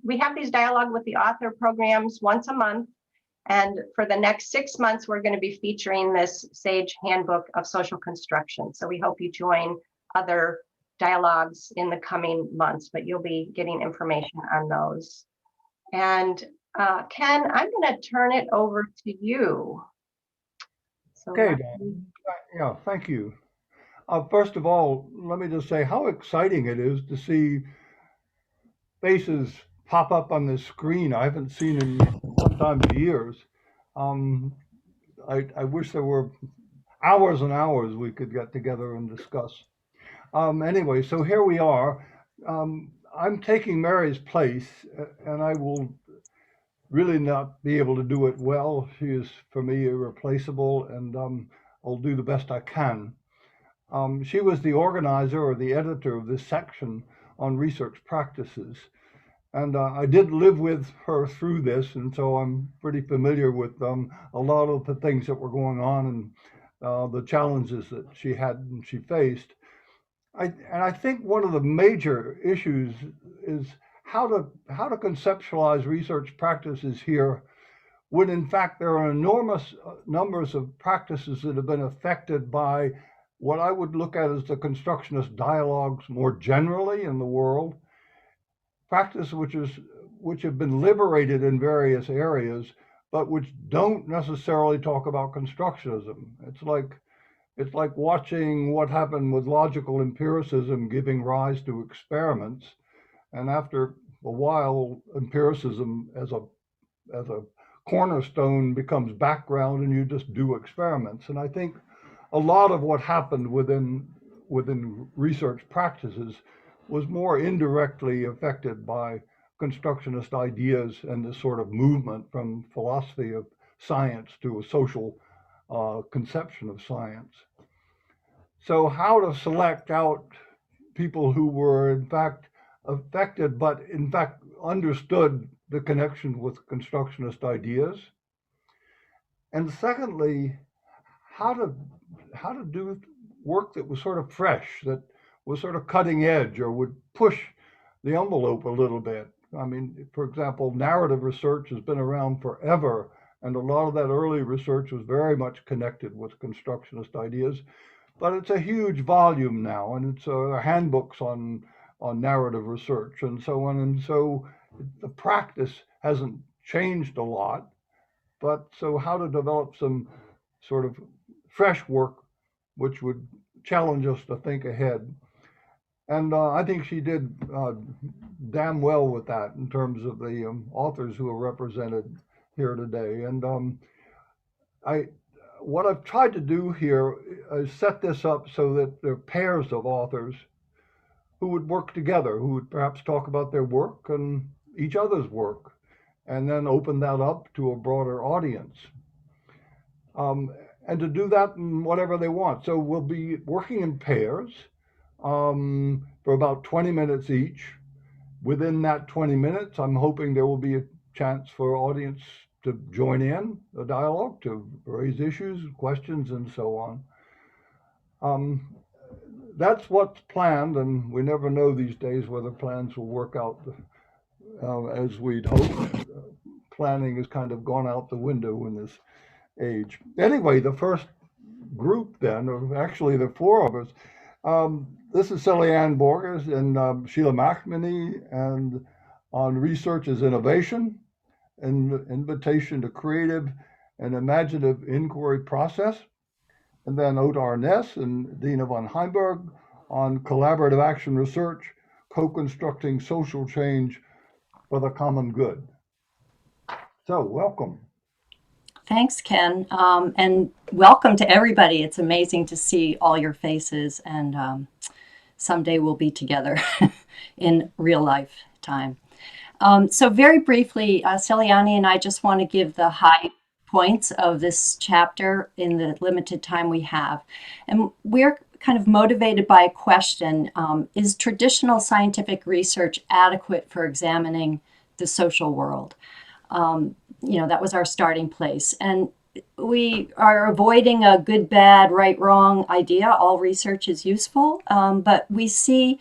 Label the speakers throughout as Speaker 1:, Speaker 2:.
Speaker 1: we have these dialogue with the author programs once a month. And for the next 6 months, we're going to be featuring this SAGE Handbook of Social Construction. So we hope you join other dialogues in the coming months, but you'll be getting information on those. And Ken, I'm going to turn it over to you. So
Speaker 2: okay, Dan. Yeah, thank you. First of all, let me just say how exciting it is to see faces pop up on this screen I haven't seen in sometimes years. I wish there were hours and hours we could get together and discuss. Anyway, so here we are. I'm taking Mary's place, and I will really not be able to do it well. She is, for me, irreplaceable, and I'll do the best I can. She was the organizer or the editor of this section on research practices. And I did live with her through this, and so I'm pretty familiar with a lot of the things that were going on and the challenges that she had and she faced. I think one of the major issues is how to conceptualize research practices here when in fact there are enormous numbers of practices that have been affected by what I would look at as the constructionist dialogues more generally in the world. Practice which have been liberated in various areas, but which don't necessarily talk about constructionism. It's like watching what happened with logical empiricism giving rise to experiments, and after a while, empiricism as a cornerstone becomes background, and you just do experiments. And I think a lot of what happened within research practices was more indirectly affected by constructionist ideas and this sort of movement from philosophy of science to a social conception of science. So how to select out people who were in fact affected, but in fact understood the connection with constructionist ideas. And secondly, how to do work that was sort of fresh, that was sort of cutting edge or would push the envelope a little bit. I mean, for example, narrative research has been around forever, and a lot of that early research was very much connected with constructionist ideas, but it's a huge volume now, and it's handbooks on narrative research and so on, and so the practice hasn't changed a lot, but so how to develop some sort of fresh work which would challenge us to think ahead. And I think she did damn well with that in terms of the authors who are represented here today. And what I've tried to do here is set this up so that there are pairs of authors who would work together, who would perhaps talk about their work and each other's work, and then open that up to a broader audience. And to do that in whatever they want. So we'll be working in pairs for about 20 minutes each. Within that 20 minutes, I'm hoping there will be a chance for audience to join in the dialogue, to raise issues, questions, and so on. That's what's planned, and we never know these days whether plans will work out as we'd hoped. Planning has kind of gone out the window in this age. Anyway, the first group then, or actually the four of us, this is Celiane Borges and Sheila McNamee, and on research is innovation, and invitation to creative and imaginative inquiry process. And then Ottar Ness and Dina von Heimberg on collaborative action research, co-constructing social change for the common good. So welcome.
Speaker 3: Thanks, Ken, and welcome to everybody. It's amazing to see all your faces, and someday we'll be together in real life time. So very briefly, Celiane and I just want to give the high points of this chapter in the limited time we have. And we're kind of motivated by a question, is traditional scientific research adequate for examining the social world? That was our starting place. And we are avoiding a good, bad, right, wrong idea. All research is useful, but we see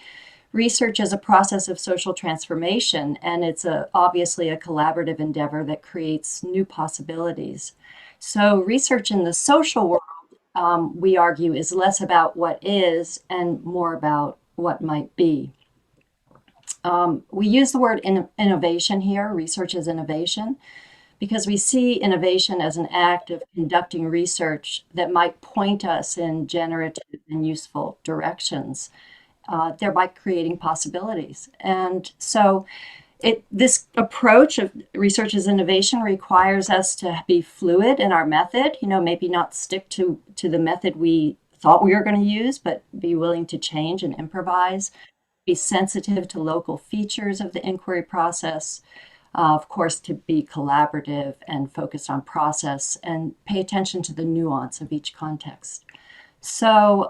Speaker 3: research is a process of social transformation, and it's obviously a collaborative endeavor that creates new possibilities. So research in the social world, we argue, is less about what is and more about what might be. We use the word innovation here, research as innovation, because we see innovation as an act of conducting research that might point us in generative and useful directions, thereby creating possibilities. And so this approach of research as innovation requires us to be fluid in our method, maybe not stick to the method we thought we were going to use, but be willing to change and improvise, be sensitive to local features of the inquiry process, of course, to be collaborative and focused on process and pay attention to the nuance of each context. So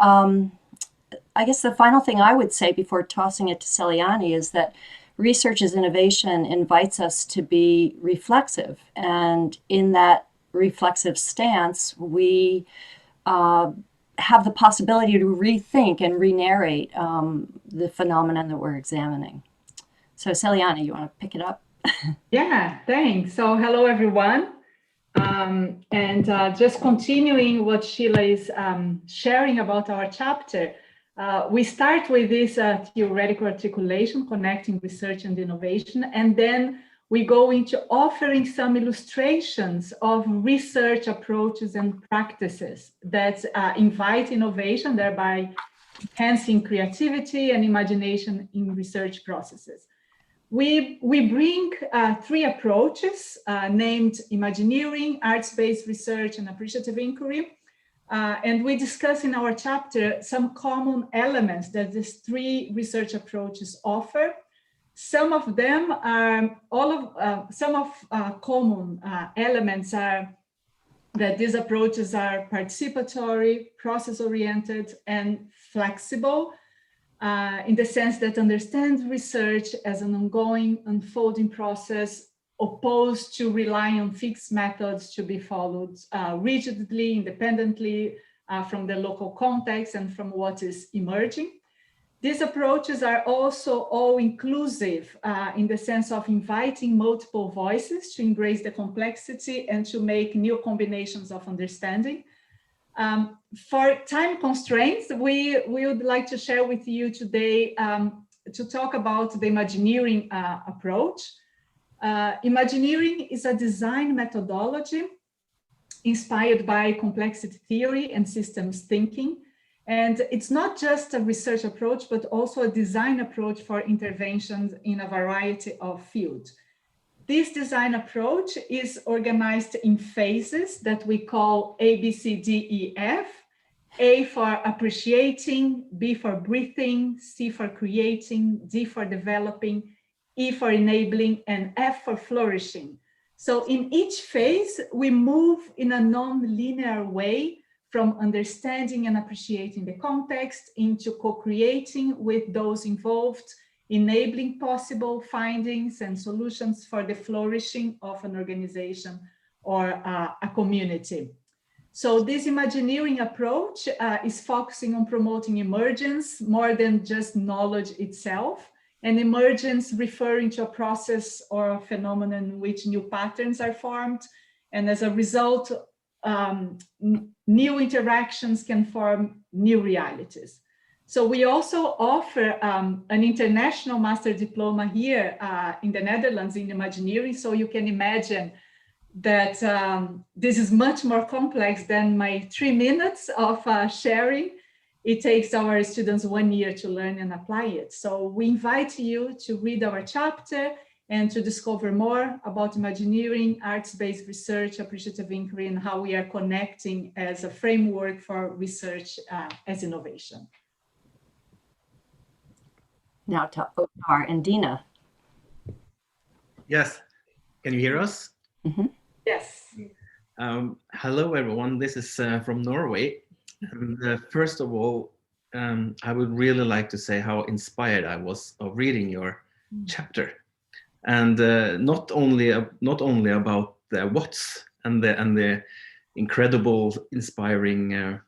Speaker 3: I guess the final thing I would say before tossing it to Celiane is that research as innovation invites us to be reflexive. And in that reflexive stance, we have the possibility to rethink and re-narrate the phenomenon that we're examining. So Celiane, you want to pick it up?
Speaker 4: Yeah, thanks. So hello, everyone. And just continuing what Sheila is sharing about our chapter, we start with this theoretical articulation, connecting research and innovation, and then we go into offering some illustrations of research approaches and practices that invite innovation, thereby enhancing creativity and imagination in research processes. We bring three approaches named Imagineering, Arts-Based Research, and Appreciative Inquiry. And we discuss in our chapter some common elements that these three research approaches offer. Some of them are, common elements are that these approaches are participatory, process-oriented, and flexible, in the sense that understands research as an ongoing, unfolding process, opposed to relying on fixed methods to be followed rigidly, independently from the local context and from what is emerging. These approaches are also all-inclusive in the sense of inviting multiple voices to embrace the complexity and to make new combinations of understanding. For time constraints, we would like to share with you today to talk about the Imagineering approach. Imagineering is a design methodology inspired by complexity theory and systems thinking. And it's not just a research approach, but also a design approach for interventions in a variety of fields. This design approach is organized in phases that we call A, B, C, D, E, F. A for appreciating, B for breathing, C for creating, D for developing, E for enabling, and F for flourishing. So in each phase, we move in a non-linear way from understanding and appreciating the context into co-creating with those involved, enabling possible findings and solutions for the flourishing of an organization or a community. So this Imagineering approach is focusing on promoting emergence more than just knowledge itself, and emergence referring to a process or a phenomenon in which new patterns are formed, and as a result, new interactions can form new realities. So we also offer an international master diploma here in the Netherlands in Imagineering. So you can imagine that this is much more complex than my 3 minutes of sharing. It takes our students 1 year to learn and apply it. So we invite you to read our chapter and to discover more about Imagineering, arts-based research, appreciative inquiry, and how we are connecting as a framework for research as innovation.
Speaker 3: Now to Otar and Dina.
Speaker 5: Yes, can you hear us?
Speaker 3: Mm-hmm.
Speaker 4: Yes.
Speaker 5: Hello, everyone. This is from Norway. And, first of all, I would really like to say how inspired I was of reading your chapter, and not only about the what's and the incredible, inspiring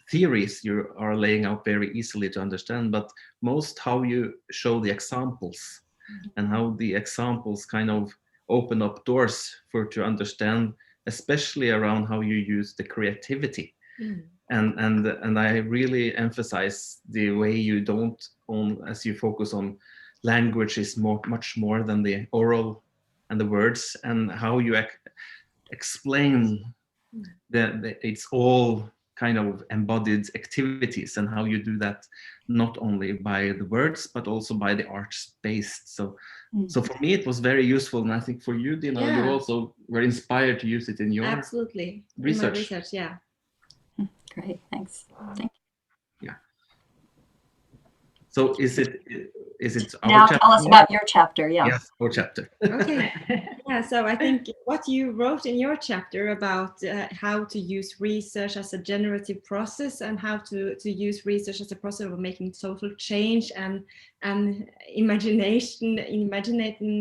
Speaker 5: theories you are laying out very easily to understand, but most how you show the examples and how the examples kind of open up doors for to understand, especially around how you use the creativity. And I really emphasize the way you don't as you focus on language is much more than the oral and the words, and how you explain that it's all kind of embodied activities, and how you do that not only by the words but also by the arts based. So for me it was very useful, and I think for you, Dina, you also were inspired to use it in your
Speaker 6: Absolutely.
Speaker 5: research.
Speaker 6: In my research, yeah.
Speaker 3: Great, thanks. Thank you.
Speaker 5: Yeah. So is it our
Speaker 3: Now
Speaker 5: chapter?
Speaker 3: tell us about your chapter. Yeah.
Speaker 5: Yes, our chapter.
Speaker 6: Okay. Yeah, so I think what you wrote in your chapter about how to use research as a generative process, and how to use research as a process of making social change and imagining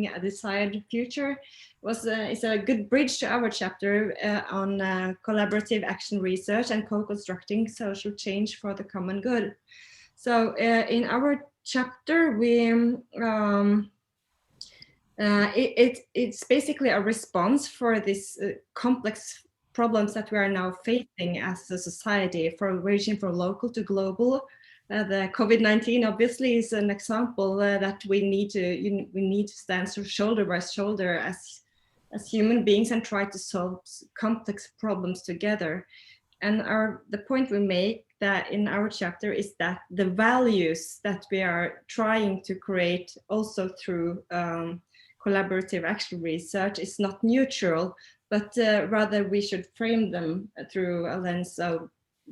Speaker 6: a desired future is a good bridge to our chapter on collaborative action research and co-constructing social change for the common good. So in our chapter, it's basically a response for this complex problems that we are now facing as a society, for ranging from local to global. The COVID-19 obviously is an example that we need to stand shoulder by shoulder as human beings and try to solve complex problems together. And the point we make that in our chapter is that the values that we are trying to create also through collaborative action research is not neutral, but rather we should frame them through a lens of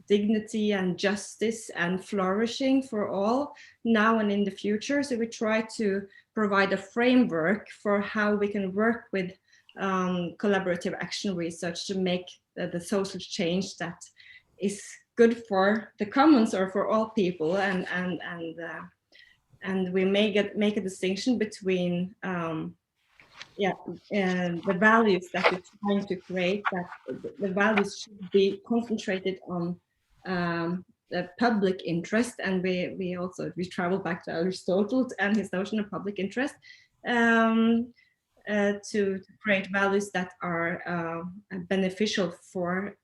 Speaker 6: dignity and justice and flourishing for all now and in the future. So we try to provide a framework for how we can work with collaborative action research to make the social change that is good for the commons or for all people, and we make a distinction between the values that we're trying to create, that the values should be concentrated on the public interest, and we travel back to Aristotle and his notion of public interest, to create values that are beneficial for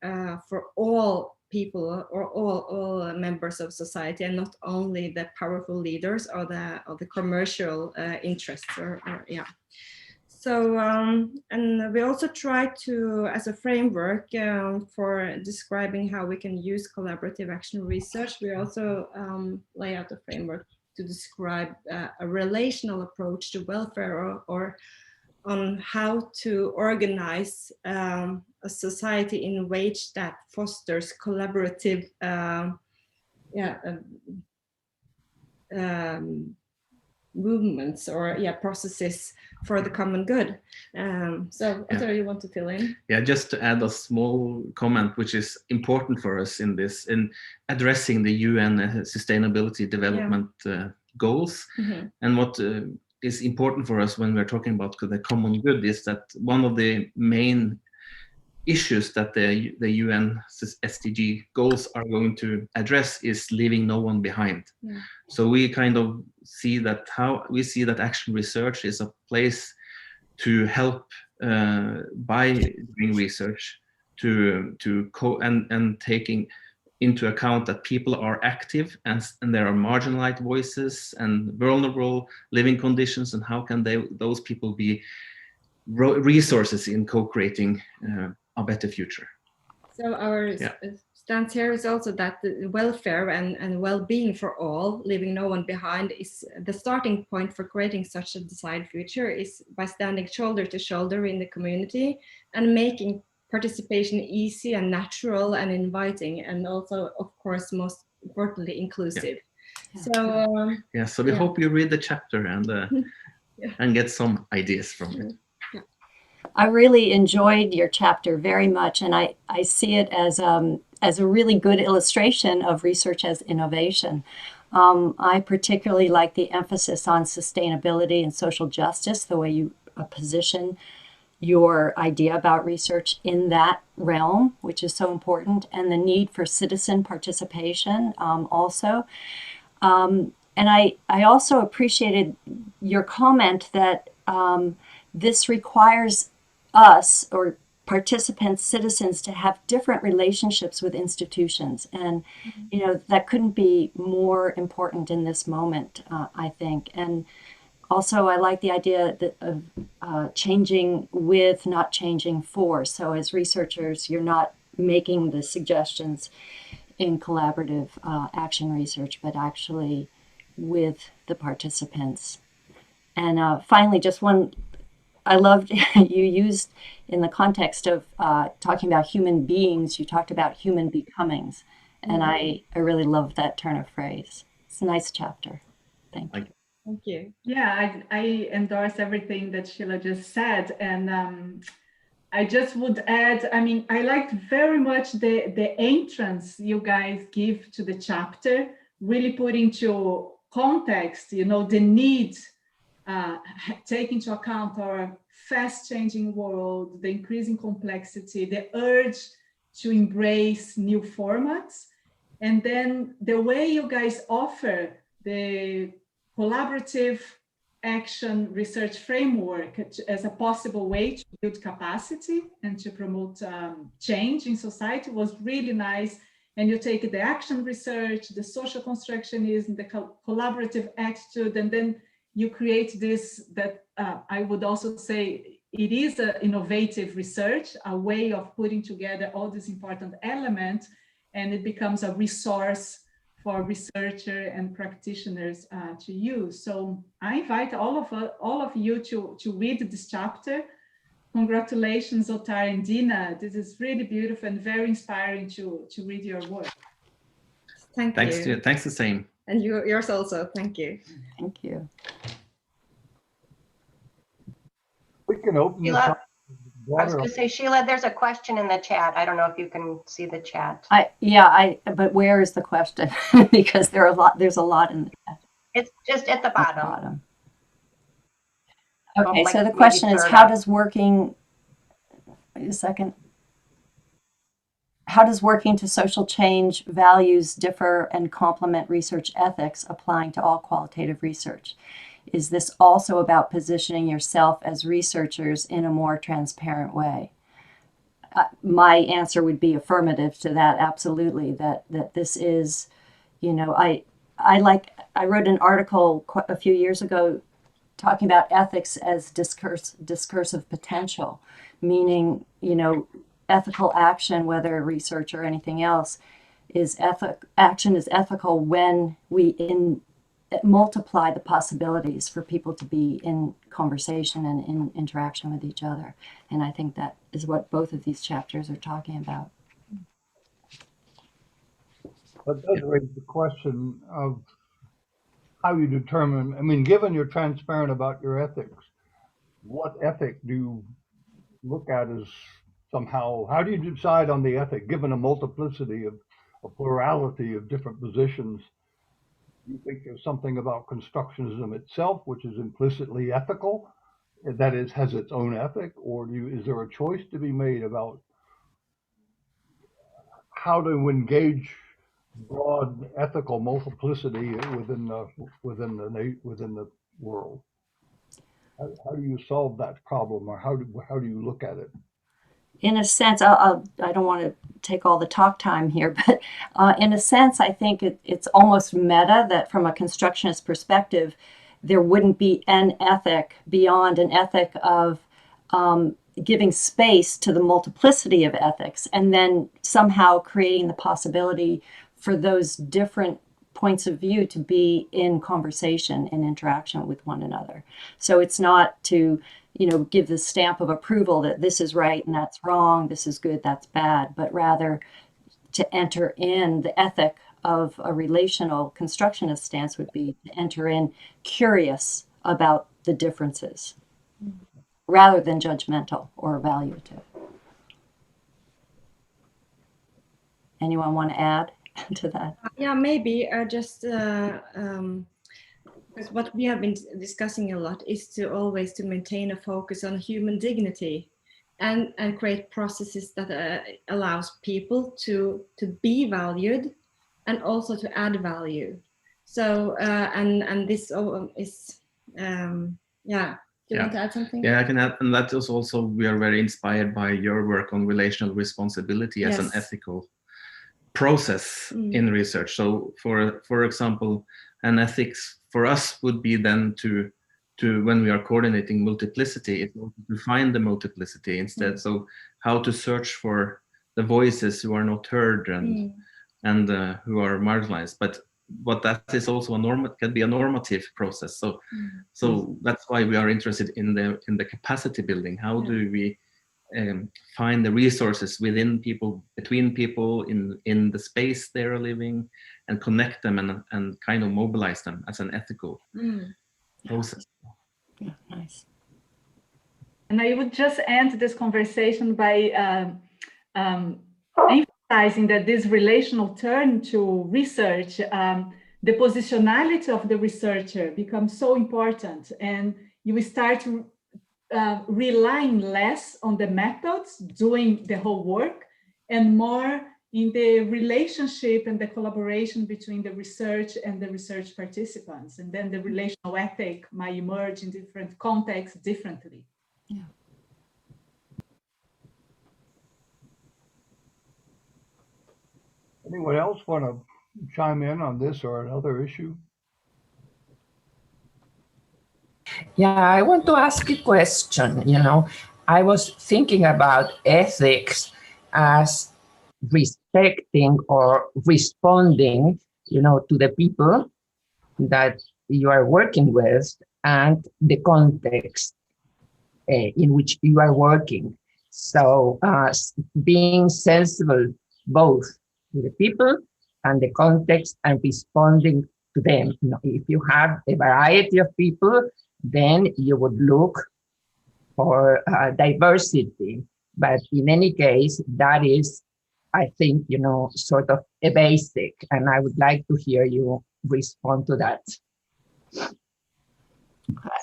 Speaker 6: all people or all members of society, and not only the powerful leaders or the commercial interests. So and we also try to, as a framework for describing how we can use collaborative action research, we also lay out a framework to describe a relational approach to welfare, or on how to organize a society in a way that fosters collaborative movements or processes for the common good. So Otto, you want to fill in?
Speaker 5: Yeah, just to add a small comment, which is important for us in addressing the UN Sustainability Development Goals. And what is important for us when we're talking about the common good is that one of the main issues that the UN SDG goals are going to address is leaving no one behind. So we kind of see that action research is a place to help by doing research and taking into account that people are active and there are marginalized voices and vulnerable living conditions, and how can those people be resources in co-creating a better future.
Speaker 6: So our stance here is also that the welfare and well-being for all, leaving no one behind, is the starting point for creating such a desired future, is by standing shoulder to shoulder in the community and making participation easy and natural and inviting, and also, of course, most importantly, inclusive. So
Speaker 5: so we hope you read the chapter and get some ideas from it.
Speaker 3: I really enjoyed your chapter very much, and I see it as a really good illustration of research as innovation. I particularly like the emphasis on sustainability and social justice, the way you position your idea about research in that realm, which is so important, and the need for citizen participation also. And I also appreciated your comment that this requires us, or participants, citizens, to have different relationships with institutions. And, you know, that couldn't be more important in this moment, I think. And also, I like the idea that of changing with, not changing for. So as researchers, you're not making the suggestions in collaborative action research, but actually with the participants. And finally, just one, I loved you used in the context of talking about human beings, you talked about human becomings. And I really loved that turn of phrase. It's a nice chapter. Thank you.
Speaker 6: Thank you.
Speaker 4: Yeah, I endorse everything that Sheila just said. And I just would add, I mean, I liked very much the entrance you guys give to the chapter, really put into context, you know, the need, take into account our fast changing world, the increasing complexity, the urge to embrace new formats. And then the way you guys offer the collaborative action research framework as a possible way to build capacity and to promote change in society was really nice. And you take the action research, the social constructionism, the collaborative attitude, and then you create this that I would also say it is an innovative research, a way of putting together all these important elements, and it becomes a resource for researchers and practitioners to use. So I invite all of you to read this chapter. Congratulations, Otar and Dina. This is really beautiful and very inspiring to read your work.
Speaker 6: Thanks you.
Speaker 5: Thanks the same.
Speaker 6: And yours also. Thank you.
Speaker 3: Thank you.
Speaker 2: We can open this
Speaker 1: Sheila,
Speaker 2: up.
Speaker 1: I was going to say, Sheila, there's a question in the chat. I don't know if you can see the chat.
Speaker 3: But where is the question? Because there's a lot in the chat.
Speaker 1: It's just at the bottom.
Speaker 3: Okay,
Speaker 1: Like
Speaker 3: so the question is, how does working to social change values differ and complement research ethics applying to all qualitative research? Is this also about positioning yourself as researchers in a more transparent way? My answer would be affirmative to that, absolutely, that this is, you know, I wrote an article a few years ago talking about ethics as discursive potential, meaning, you know, ethical action, whether research or anything else, action is ethical when we multiply the possibilities for people to be in conversation and in interaction with each other. And I think that is what both of these chapters are talking about.
Speaker 2: That does raise the question of how you determine, I mean, given you're transparent about your ethics, what ethic do you look at as somehow, how do you decide on the ethic, given a multiplicity of a plurality of different positions? You think there's something about constructionism itself, which is implicitly ethical, that is, has its own ethic, or is there a choice to be made about how to engage broad ethical multiplicity within the world? How do you solve that problem, or how do you look at it?
Speaker 3: In a sense, I don't want to take all the talk time here, but in a sense, I think it's almost meta that from a constructionist perspective, there wouldn't be an ethic beyond an ethic of giving space to the multiplicity of ethics, and then somehow creating the possibility for those different points of view to be in conversation and interaction with one another. So it's not to, you know, give the stamp of approval that this is right and that's wrong, this is good, that's bad, but rather to enter in the ethic of a relational constructionist stance would be to enter in curious about the differences rather than judgmental or evaluative. Anyone want to add to that?
Speaker 6: Yeah, maybe just because what we have been discussing a lot is to always maintain a focus on human dignity and create processes that allows people to be valued and also to add value. So and this is yeah. Do you want to add something?
Speaker 5: Yeah, I can add, and that is also, we are very inspired by your work on relational responsibility as an ethical process in research. So for example, an ethics for us would be then to when we are coordinating multiplicity, it's also to find the multiplicity instead. So how to search for the voices who are not heard and who are marginalized. But that is also can be a normative process. So that's why we are interested in the capacity building. How do we find the resources within people, between people, in the space they're living, and connect them and kind of mobilize them as an ethical process.
Speaker 3: Yeah, nice.
Speaker 4: And I would just end this conversation by emphasizing that this relational turn to research, the positionality of the researcher becomes so important, and you start relying less on the methods doing the whole work and more in the relationship and the collaboration between the research and the research participants. And then the relational ethic might emerge in different contexts differently.
Speaker 3: Yeah.
Speaker 2: Anyone else want to chime in on this or another issue?
Speaker 7: Yeah, I want to ask a question. I was thinking about ethics as respecting or responding, to the people that you are working with and the context in which you are working. So being sensible both to the people and the context and responding to them. If you have a variety of people, then you would look for diversity. But in any case, that is, I think, sort of a basic, and I would like to hear you respond to that.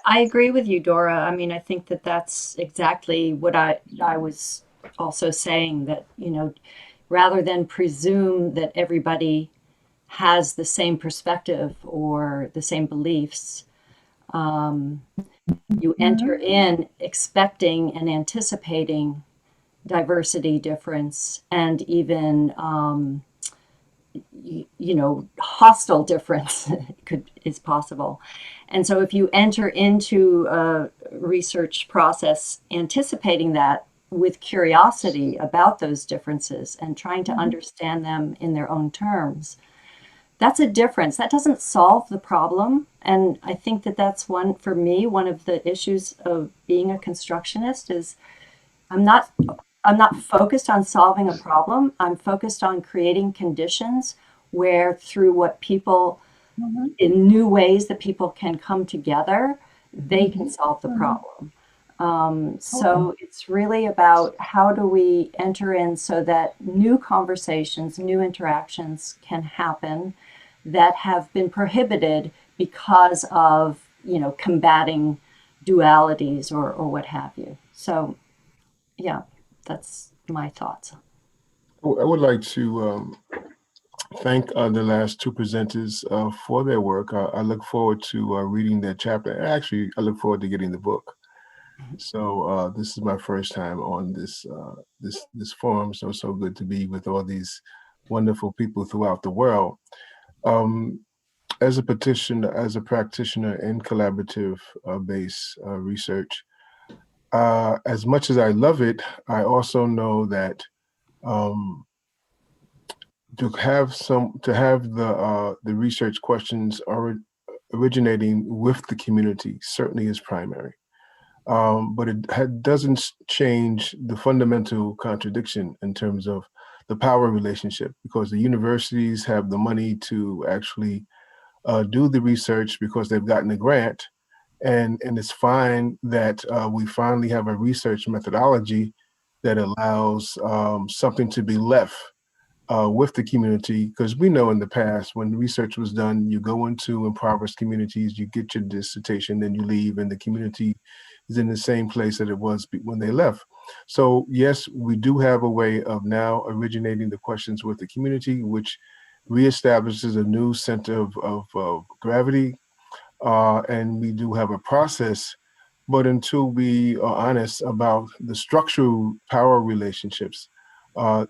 Speaker 3: I agree with you, Dora. I mean, I think that that's exactly what I was also saying, that, rather than presume that everybody has the same perspective or the same beliefs, you enter in expecting and anticipating diversity, difference, and even, hostile difference is possible. And so if you enter into a research process anticipating that with curiosity about those differences and trying to understand them in their own terms, that's a difference. That doesn't solve the problem. And I think that that's for me, one of the issues of being a constructionist is I'm not focused on solving a problem. I'm focused on creating conditions where, through what people, in new ways that people can come together, they can solve the problem. So it's really about how do we enter in so that new conversations, new interactions can happen that have been prohibited because of, combating dualities or what have you. So, yeah, that's my thoughts.
Speaker 8: I would like to thank the last two presenters for their work. I look forward to reading their chapter. Actually, I look forward to getting the book. So this is my first time on this forum. So good to be with all these wonderful people throughout the world. As a practitioner in collaborative based research, as much as I love it, I also know that to have the research questions originating with the community certainly is primary. But it doesn't change the fundamental contradiction in terms of the power relationship, because the universities have the money to actually do the research because they've gotten a grant, and it's fine that we finally have a research methodology that allows something to be left with the community, because we know in the past when research was done, you go into impoverished communities, you get your dissertation, then you leave, and the community is in the same place that it was when they left. So yes, we do have a way of now originating the questions with the community, which reestablishes a new center of gravity. And we do have a process, but until we are honest about the structural power relationships,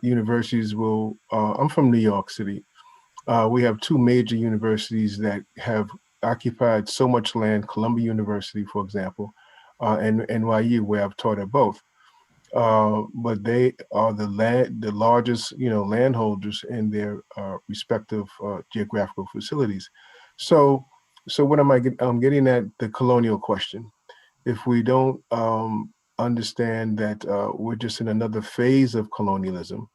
Speaker 8: universities will, I'm from New York City. We have two major universities that have occupied so much land, Columbia University, for example, and NYU, where I've taught at both. But they are the largest, landholders in their respective geographical facilities. So what I'm getting at the colonial question. If we don't understand that we're just in another phase of colonialism,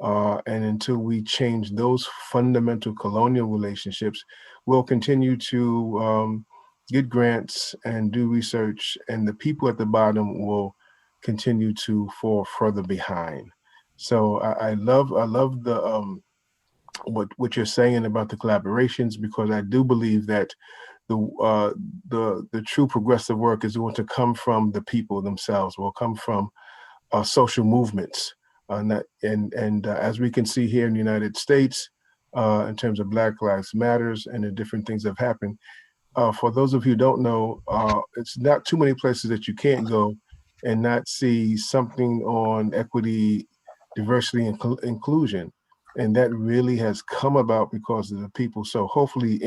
Speaker 8: and until we change those fundamental colonial relationships, we'll continue to get grants and do research, and the people at the bottom will continue to fall further behind. So I love the what you're saying about the collaborations, because I do believe that the true progressive work is going to come from the people themselves, will come from social movements. And as we can see here in the United States, in terms of Black Lives Matters and the different things that have happened, for those of you who don't know, it's not too many places that you can't go and not see something on equity, diversity, and inclusion. And that really has come about because of the people. So hopefully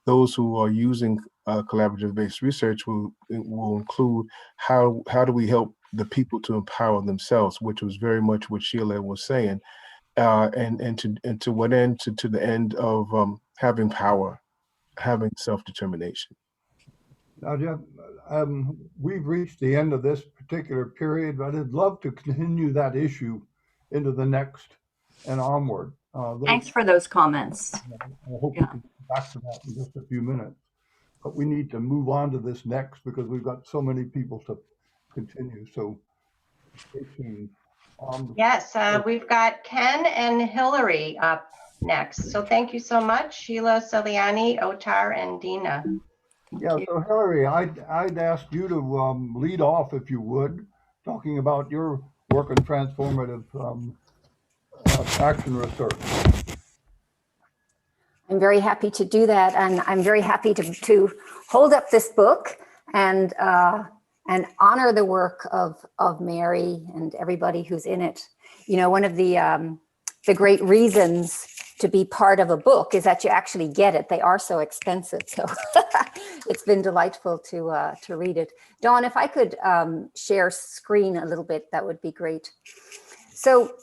Speaker 8: those who are using collaborative-based research will include how do we help the people to empower themselves, which was very much what Sheila was saying, and to what end? To the end of having power, having self-determination.
Speaker 2: Now, Jeff, we've reached the end of this particular period, but I'd love to continue that issue into the next and onward.
Speaker 3: Thanks for those comments.
Speaker 2: I hope we can come back to that in just a few minutes. But we need to move on to this next because we've got so many people to continue. So stay tuned.
Speaker 1: Yes, we've got Ken and Hillary up next. So thank you so much, Sheila, Celiane, Otar, and Dina.
Speaker 2: Yeah, so Hillary, I'd ask you to lead off, if you would, talking about your work in transformative action research.
Speaker 9: I'm very happy to do that, and I'm very happy to hold up this book and honor the work of Mary and everybody who's in it. You know, one of the great reasons to be part of a book is that you actually get it. They are so expensive, so it's been delightful to read it. Dawn, if I could share screen a little bit, that would be great. So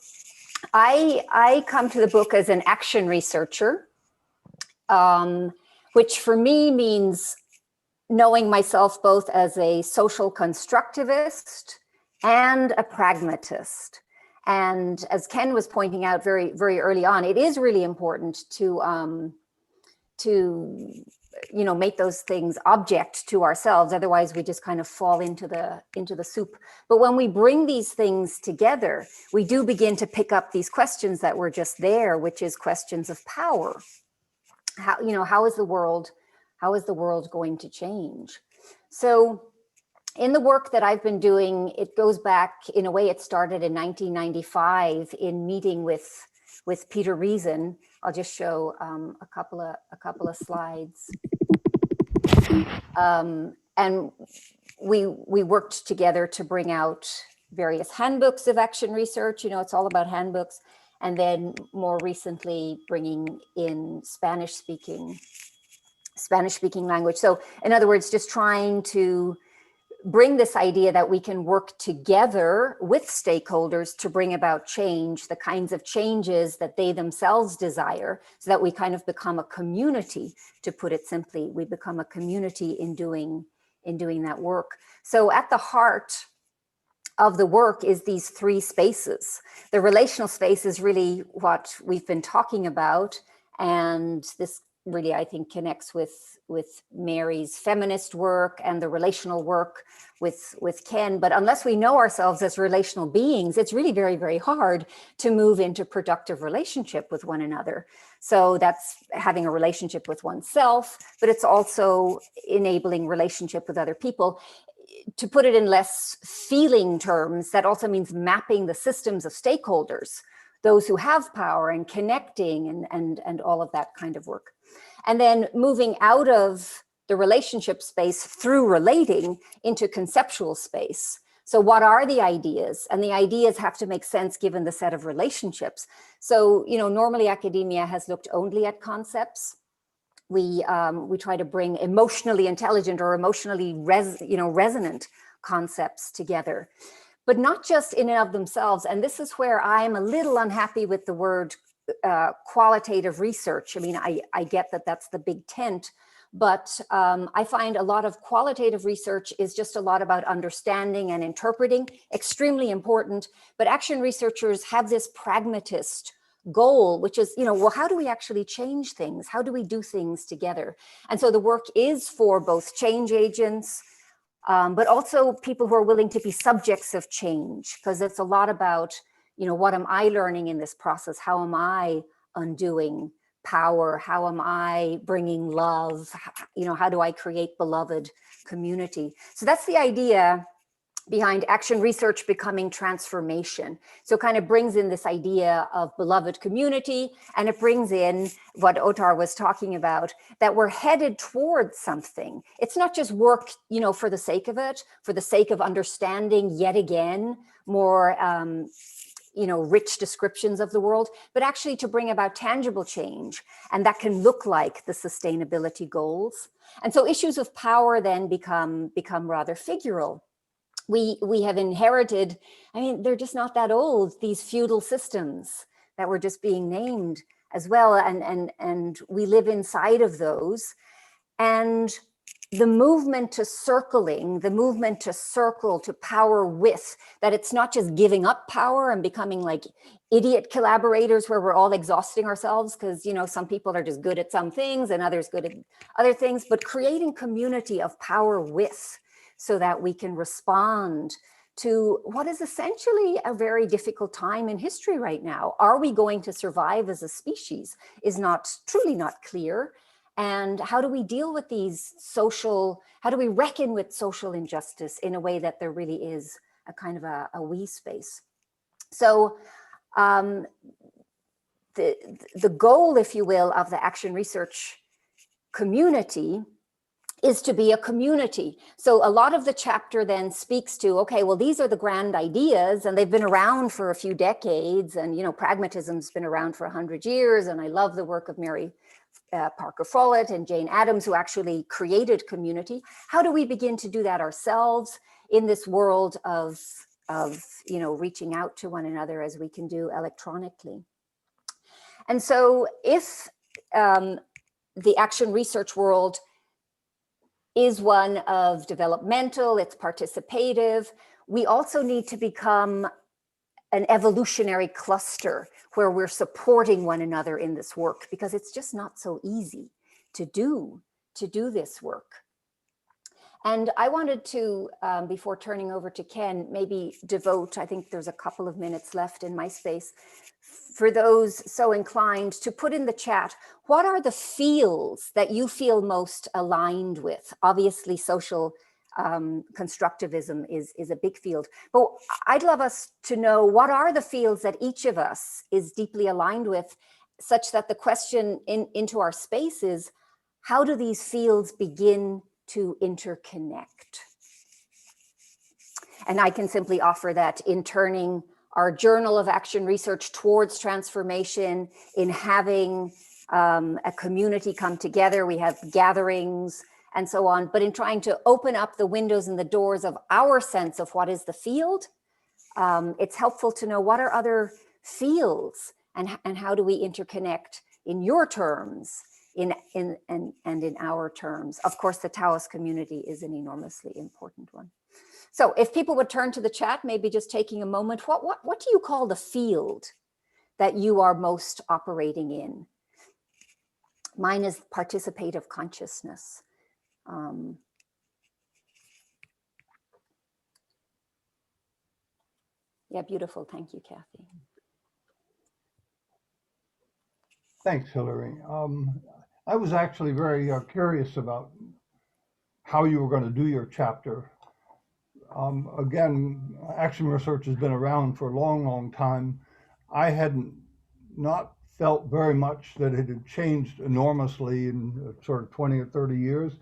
Speaker 9: I come to the book as an action researcher, which for me means knowing myself both as a social constructivist and a pragmatist. And as Ken was pointing out very, very early on, it is really important to make those things object to ourselves. Otherwise, we just kind of fall into the soup. But when we bring these things together, we do begin to pick up these questions that were just there, which is questions of power. How is the world going to change? So in the work that I've been doing, it goes back, in a way, it started in 1995 in meeting with Peter Reason. I'll just show a couple of slides. And we worked together to bring out various handbooks of action research. It's all about handbooks. And then more recently, bringing in Spanish speaking language. So in other words, just trying to bring this idea that we can work together with stakeholders to bring about change, the kinds of changes that they themselves desire, so that we kind of become a community. To put it simply, we become a community in doing that work. So at the heart of the work is these three spaces. The relational space is really what we've been talking about, and this really, I think, connects with Mary's feminist work and the relational work with Ken. But unless we know ourselves as relational beings, it's really very, very hard to move into productive relationship with one another. So that's having a relationship with oneself, but it's also enabling relationship with other people. to put it in less feeling terms, that also means mapping the systems of stakeholders, those who have power, and connecting and all of that kind of work. And then moving out of the relationship space through relating into conceptual space. So what are the ideas? And the ideas have to make sense given the set of relationships. So, you know, normally academia has looked only at concepts. We try to bring emotionally intelligent or emotionally resonant concepts together, but not just in and of themselves. And this is where I'm a little unhappy with the word qualitative research. I mean, I get that that's the big tent, but I find a lot of qualitative research is just a lot about understanding and interpreting, extremely important. But action researchers have this pragmatist goal, which is, you know, well, how do we actually change things? How do we do things together? And so the work is for both change agents, but also people who are willing to be subjects of change, because it's a lot about, you know, what am I learning in this process? How am I undoing power? How am I bringing love? You know, how do I create beloved community? So that's the idea behind action research becoming transformation. So it kind of brings in this idea of beloved community, and it brings in what Ottar was talking about, that we're headed towards something. It's not just work, you know, for the sake of it, for the sake of understanding yet again more you know, rich descriptions of the world, but actually to bring about tangible change. And that can look like the sustainability goals. And so issues of power then become rather figural. We have inherited, I mean, they're just not that old, these feudal systems that were just being named as well. And we live inside of those. And the movement to circling, the movement to circle, to power with, that it's not just giving up power and becoming like idiot collaborators where we're all exhausting ourselves because, you know, some people are just good at some things and others good at other things, but creating community of power with, so that we can respond to what is essentially a very difficult time in history right now. Are we going to survive as a species is truly not clear. And how do we deal with these how do we reckon with social injustice in a way that there really is a kind of a we space? So the goal, if you will, of the action research community is to be a community. So a lot of the chapter then speaks to, okay, well, these are the grand ideas and they've been around for a few decades, and, you know, pragmatism's been around for 100 years. And I love the work of Mary Parker Follett and Jane Addams, who actually created community. How do we begin to do that ourselves in this world of you know, reaching out to one another as we can do electronically? And so if the action research world is one of developmental, it's participative, we also need to become an evolutionary cluster where we're supporting one another in this work, because it's just not so easy to do this work. And I wanted to, before turning over to Ken, maybe devote, I think there's a couple of minutes left in my space, for those so inclined to put in the chat, what are the fields that you feel most aligned with? Obviously, social constructivism is a big field, but I'd love us to know, what are the fields that each of us is deeply aligned with, such that the question into our space is, how do these fields begin to interconnect? And I can simply offer that in turning our journal of action research towards transformation, in having a community come together. We have gatherings and so on, but in trying to open up the windows and the doors of our sense of what is the field, it's helpful to know what are other fields and how do we interconnect in your terms, and in our terms. Of course, the Taos community is an enormously important one. So if people would turn to the chat, maybe just taking a moment, what do you call the field that you are most operating in? Mine is participative consciousness. Yeah, beautiful. Thank you, Kathy.
Speaker 2: Thanks, Hillary. I was actually very curious about how you were going to do your chapter. again, action research has been around for a long, long time. I hadn't not felt very much that it had changed enormously in sort of 20 or 30 years.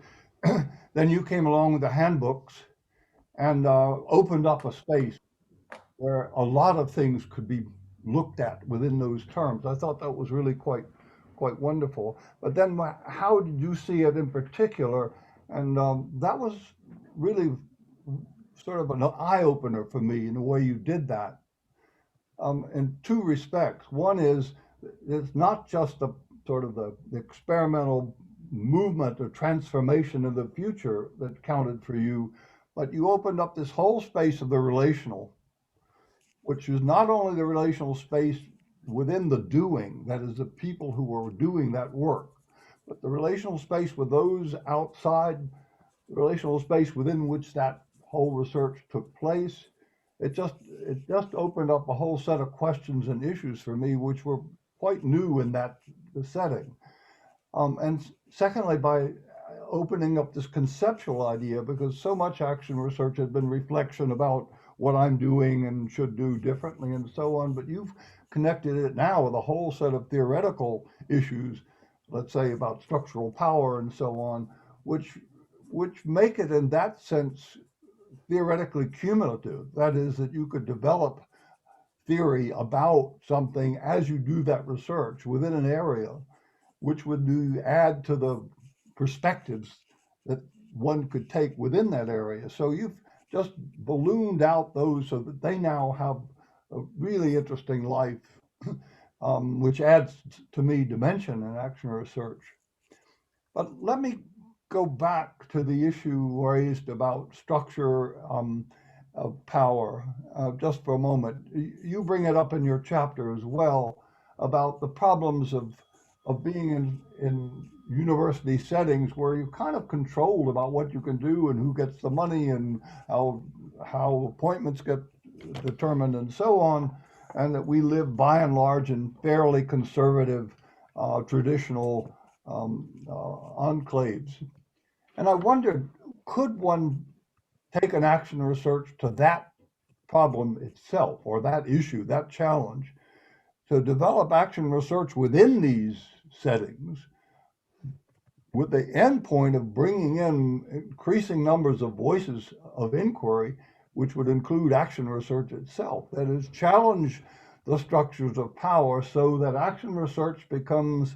Speaker 2: Then you came along with the handbooks and opened up a space where a lot of things could be looked at within those terms. I thought that was really quite wonderful. But then how did you see it in particular? And that was really sort of an eye-opener for me in the way you did that. In two respects. One is, it's not just the sort of the experimental movement of transformation of the future that counted for you, but you opened up this whole space of the relational, which is not only the relational space within the doing, that is the people who were doing that work, but the relational space with those outside, the relational space within which that whole research took place. It just opened up a whole set of questions and issues for me, which were quite new in that setting. And secondly, by opening up this conceptual idea, because so much action research has been reflection about what I'm doing and should do differently and so on, but you've connected it now with a whole set of theoretical issues, let's say about structural power and so on, which make it in that sense theoretically cumulative. That is, that you could develop theory about something as you do that research within an area, which would add to the perspectives that one could take within that area. So you've just ballooned out those so that they now have a really interesting life, which adds to me dimension in action research. But let me go back to the issue raised about structure of power just for a moment. You bring it up in your chapter as well about the problems of being in university settings where you're kind of controlled about what you can do and who gets the money and how appointments get determined and so on, and that we live by and large in fairly conservative, traditional enclaves. And I wondered, could one take an action research to that problem itself, or that issue, that challenge, to develop action research within these settings with the end point of bringing in increasing numbers of voices of inquiry, which would include action research itself. That is, challenge the structures of power so that action research becomes,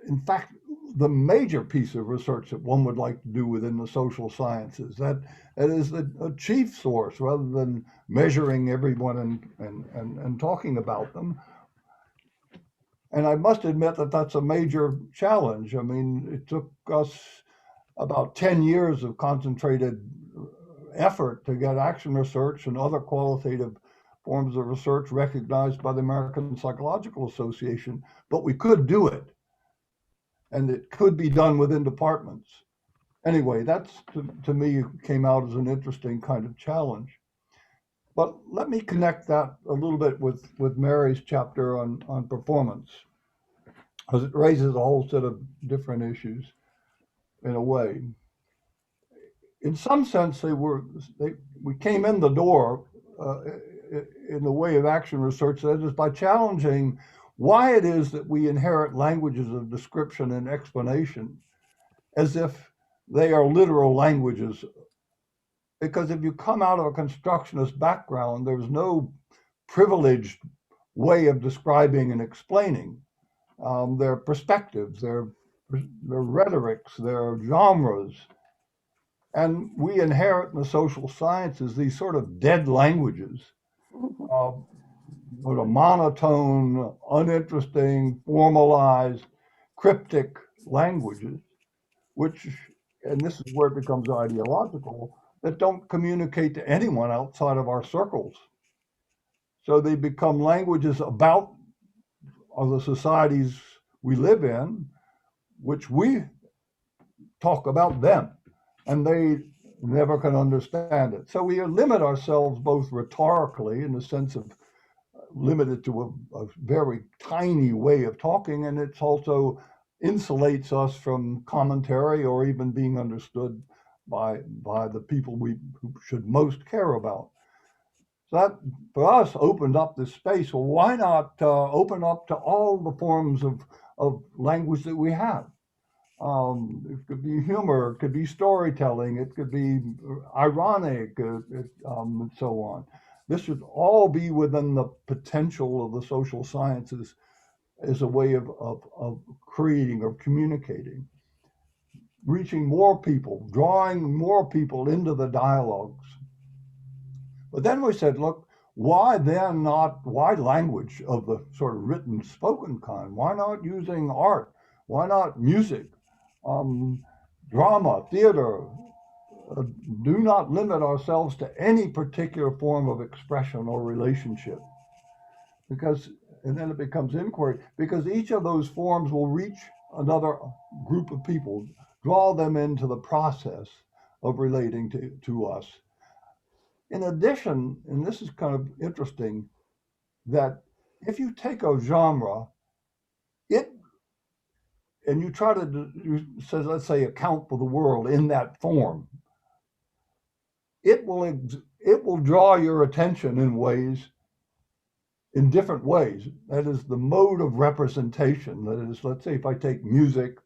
Speaker 2: in fact, the major piece of research that one would like to do within the social sciences. That is a chief source rather than measuring everyone and talking about them. And I must admit that that's a major challenge. I mean, it took us about 10 years of concentrated effort to get action research and other qualitative forms of research recognized by the American Psychological Association, but we could do it. And it could be done within departments. Anyway, that's, to me, came out as an interesting kind of challenge. But let me connect that a little bit with Mary's chapter on performance, because it raises a whole set of different issues in a way. In some sense, we came in the door in the way of action research, that is by challenging why it is that we inherit languages of description and explanation as if they are literal languages. Because if you come out of a constructionist background, there's no privileged way of describing and explaining. Their perspectives, their rhetorics, their genres. And we inherit in the social sciences these sort of dead languages, sort of monotone, uninteresting, formalized, cryptic languages, which, and this is where it becomes ideological, that don't communicate to anyone outside of our circles. So they become languages about the societies we live in, which we talk about them, and they never can understand it. So we limit ourselves both rhetorically in the sense of limited to a very tiny way of talking, and it's also insulates us from commentary or even being understood by the people who should most care about. So that, for us, opened up this space. Well, why not open up to all the forms of language that we have? It could be humor, it could be storytelling, it could be ironic, and so on. This should all be within the potential of the social sciences as a way of creating or communicating, reaching more people, drawing more people into the dialogues. But then we said, look, why language of the sort of written, spoken kind? Why not using art? Why not music, drama, theater? Do not limit ourselves to any particular form of expression or relationship. And then it becomes inquiry, because each of those forms will reach another group of people, draw them into the process of relating to us. In addition, and this is kind of interesting, that if you take a genre, and you try to, let's say, account for the world in that form, it will draw your attention in different ways. That is the mode of representation. That is, let's say if I take music,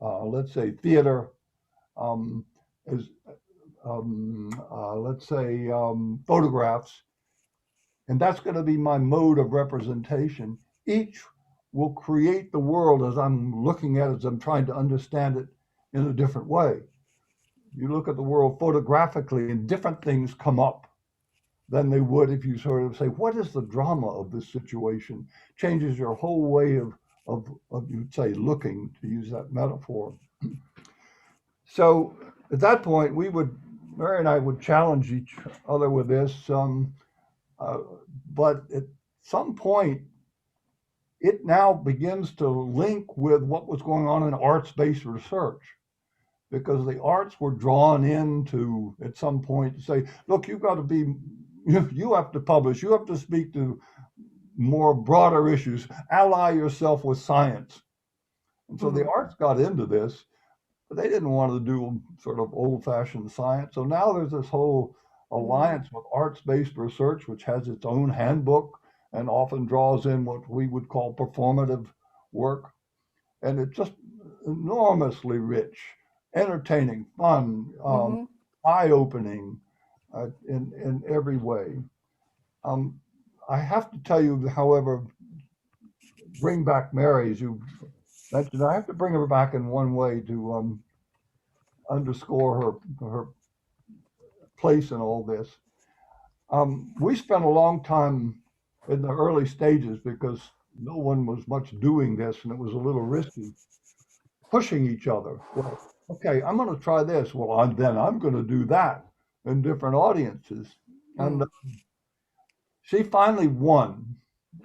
Speaker 2: let's say theater, let's say photographs, and that's going to be my mode of representation. Each will create the world as I'm looking at it, as I'm trying to understand it in a different way. You look at the world photographically and different things come up than they would if you sort of say, what is the drama of this situation? Changes your whole way of you'd say, looking, to use that metaphor. So at that point, Mary and I would challenge each other with this, but at some point, it now begins to link with what was going on in arts-based research, because the arts were drawn into, at some point, to say, look, you have to publish, you have to speak to more broader issues, ally yourself with science. And so the arts got into this, but they didn't want to do sort of old-fashioned science. So now there's this whole alliance with arts-based research, which has its own handbook and often draws in what we would call performative work. And it's just enormously rich, entertaining, fun, eye-opening in every way. I have to tell you, however, bring back Mary, as you mentioned. I have to bring her back in one way to underscore her place in all this. We spent a long time in the early stages, because no one was much doing this and it was a little risky, pushing each other. Well, okay, I'm going to try this. Well, then I'm going to do that in different audiences. And she finally won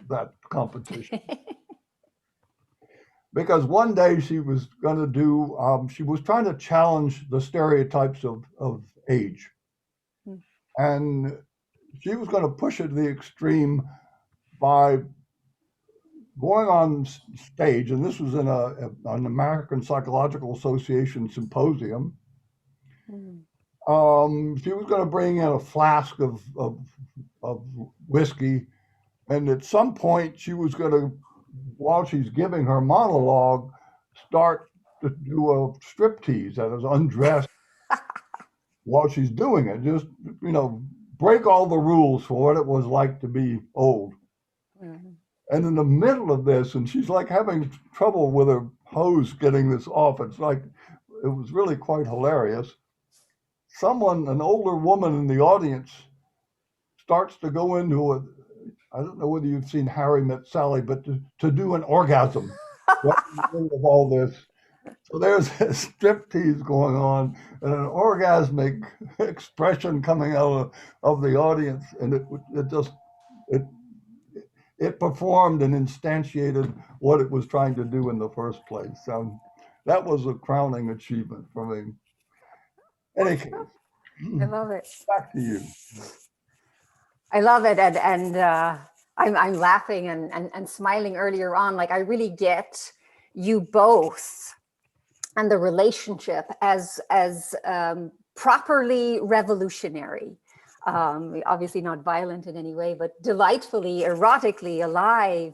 Speaker 2: that competition. Because one day she was going to do, she was trying to challenge the stereotypes of age. And she was going to push it to the extreme by going on stage, and this was in an American Psychological Association symposium. She was going to bring in a flask of whiskey, and at some point she was going to, while she's giving her monologue, start to do a striptease, that is, undressed while she's doing it. Just, break all the rules for what it was like to be old. And in the middle of this, and she's like having trouble with her hose getting this off. It was really quite hilarious. An older woman in the audience, starts to go into it. I don't know whether you've seen Harry Met Sally, but to do an orgasm right in the middle of all this. So there's a striptease going on and an orgasmic expression coming out of the audience, and it performed and instantiated what it was trying to do in the first place. So that was a crowning achievement for me. Any case,
Speaker 9: I love it.
Speaker 2: Back to you.
Speaker 9: I love it. And I'm laughing and smiling earlier on. Like, I really get you both and the relationship as properly revolutionary. Obviously not violent in any way, but delightfully, erotically alive.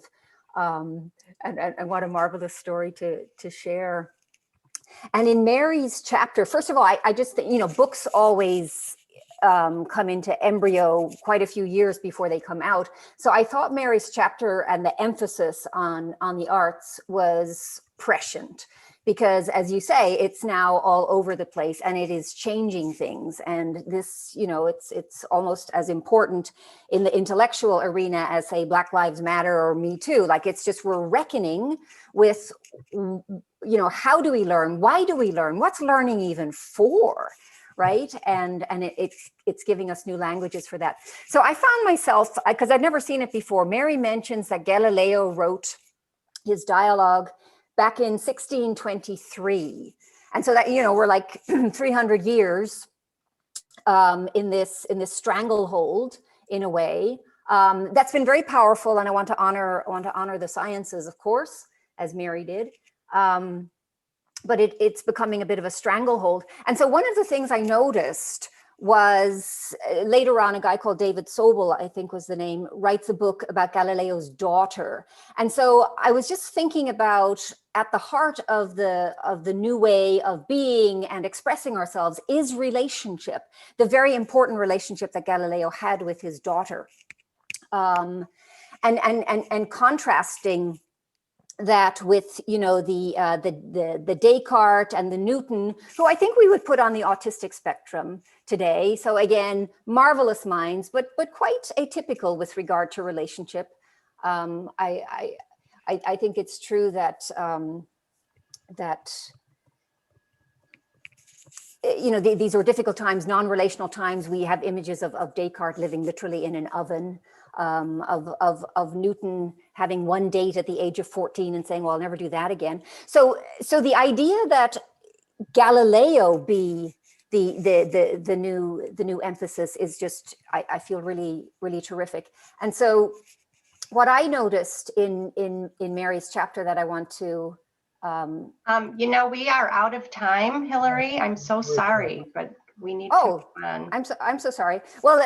Speaker 9: And what a marvelous story to share. And in Mary's chapter, first of all, I just think, books always come into embryo quite a few years before they come out. So I thought Mary's chapter and the emphasis on the arts was prescient, because as you say, it's now all over the place and it is changing things. And this, it's almost as important in the intellectual arena as, say, Black Lives Matter or Me Too. Like, it's just, we're reckoning with, how do we learn? Why do we learn? What's learning even for? Right? And it's giving us new languages for that. So I found myself, because I'd never seen it before, Mary mentions that Galileo wrote his dialogue back in 1623. And so that, we're like 300 years in this stranglehold, in a way. That's been very powerful, and I want to honor the sciences, of course, as Mary did. But it's becoming a bit of a stranglehold. And so one of the things I noticed was later on, a guy called David Sobel, I think was the name, writes a book about Galileo's daughter. And so I was just thinking about, at the heart of the new way of being and expressing ourselves is relationship, the very important relationship that Galileo had with his daughter. And contrasting that with, the Descartes and the Newton, who I think we would put on the autistic spectrum today. So again, marvelous minds, but quite atypical with regard to relationship. I think it's true that these are difficult times, non-relational times. We have images of Descartes living literally in an oven. Of Newton having one date at the age of 14 and saying, well, I'll never do that again. So the idea that Galileo be the new emphasis is just, I feel really, really terrific. And so what I noticed in Mary's chapter that I want to
Speaker 1: we are out of time, Hillary. I'm so sorry, but we need to go on.
Speaker 9: I'm so sorry. Well,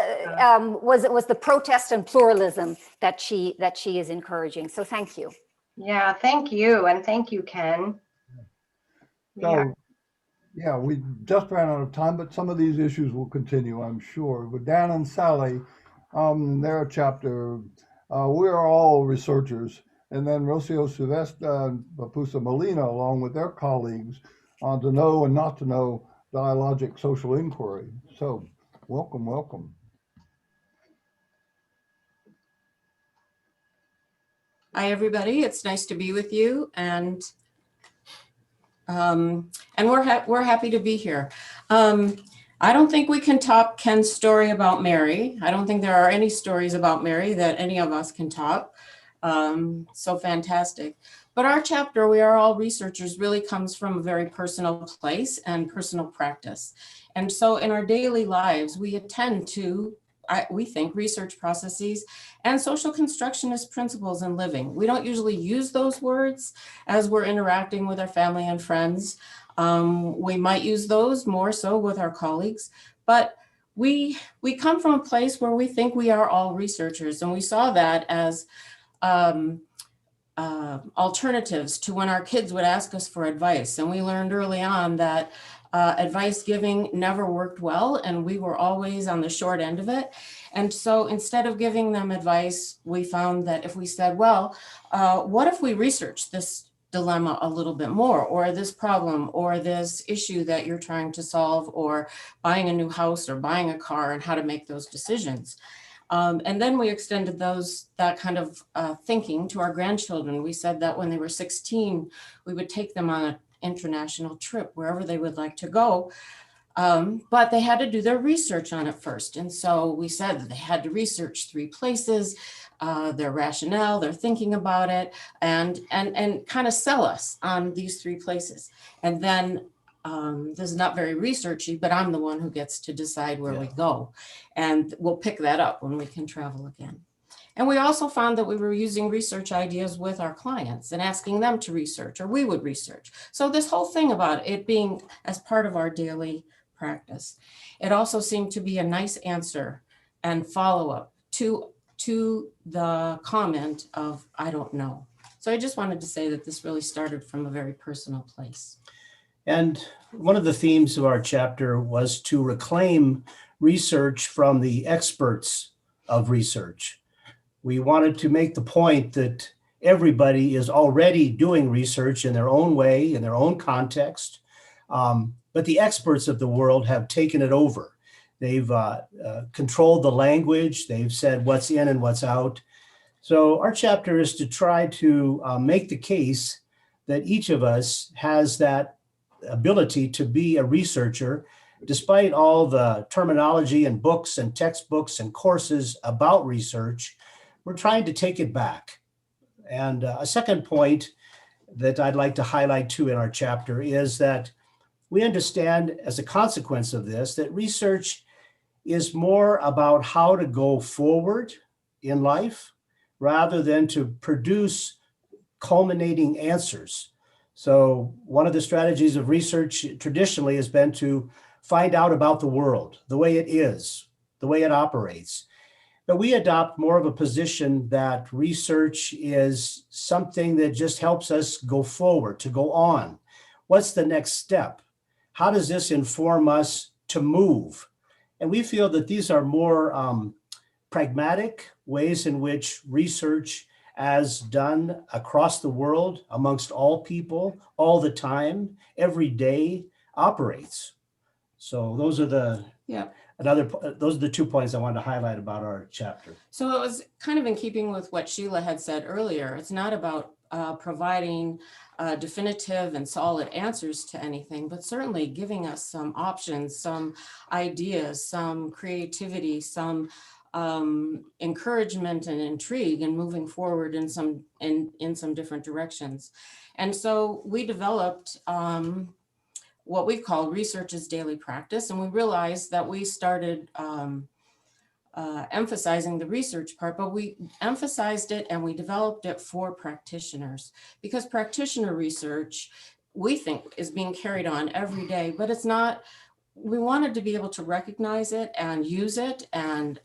Speaker 9: was the protest and pluralism that she is encouraging. So thank you.
Speaker 1: Yeah, thank you, and thank you, Ken.
Speaker 2: So, yeah, we just ran out of time, but some of these issues will continue, I'm sure. But Dan and Sally, their chapter, we're all researchers, and then Rocio Silvestre and Papusa Molina, along with their colleagues, on to know and not to know dialogic social inquiry. So welcome, welcome.
Speaker 10: Hi, everybody. It's nice to be with you, and we're happy to be here. I don't think we can top Ken's story about Mary. I don't think there are any stories about Mary that any of us can top. So fantastic. But our chapter, We Are All Researchers, really comes from a very personal place and personal practice. And so in our daily lives, we attend to, we think, research processes and social constructionist principles in living. We don't usually use those words as we're interacting with our family and friends. We might use those more so with our colleagues, but we come from a place where we think we are all researchers, and we saw that as alternatives to when our kids would ask us for advice. And we learned early on that advice giving never worked well, and we were always on the short end of it. And so instead of giving them advice, we found that if we said, well, what if we research this dilemma a little bit more, or this problem, or this issue that you're trying to solve, or buying a new house or buying a car, and how to make those decisions. And then we extended that kind of thinking to our grandchildren. We said that when they were 16, we would take them on an international trip, wherever they would like to go. But they had to do their research on it first. And so we said that they had to research 3 places, their rationale, their thinking about it, and kind of sell us on these 3 places. And then this is not very researchy, but I'm the one who gets to decide where we go. And we'll pick that up when we can travel again. And we also found that we were using research ideas with our clients and asking them to research, or we would research. So this whole thing about it being as part of our daily practice, it also seemed to be a nice answer and follow-up to the comment of, I don't know. So I just wanted to say that this really started from a very personal place.
Speaker 11: And one of the themes of our chapter was to reclaim research from the experts of research. We wanted to make the point that everybody is already doing research in their own way, in their own context, but the experts of the world have taken it over. They've controlled the language. They've said what's in and what's out. So our chapter is to try to make the case that each of us has that ability to be a researcher, despite all the terminology and books and textbooks and courses about research. We're trying to take it back. And a second point that I'd like to highlight too in our chapter is that we understand, as a consequence of this, that research is more about how to go forward in life rather than to produce culminating answers. So one of the strategies of research traditionally has been to find out about the world, the way it is, the way it operates. But we adopt more of a position that research is something that just helps us go forward, to go on. What's the next step? How does this inform us to move? And we feel that these are more pragmatic ways in which research, as done across the world, amongst all people, all the time, every day, operates. So those are the those are the 2 points I wanted to highlight about our chapter.
Speaker 10: So it was kind of in keeping with what Sheila had said earlier. It's not about providing definitive and solid answers to anything, but certainly giving us some options, some ideas, some creativity, some encouragement and intrigue and moving forward in some different directions. And so we developed what we call research as daily practice. And we realized that we started emphasizing the research part, but we emphasized it and we developed it for practitioners, because practitioner research, we think, is being carried on every day, but it's not. We wanted to be able to recognize it and use it, and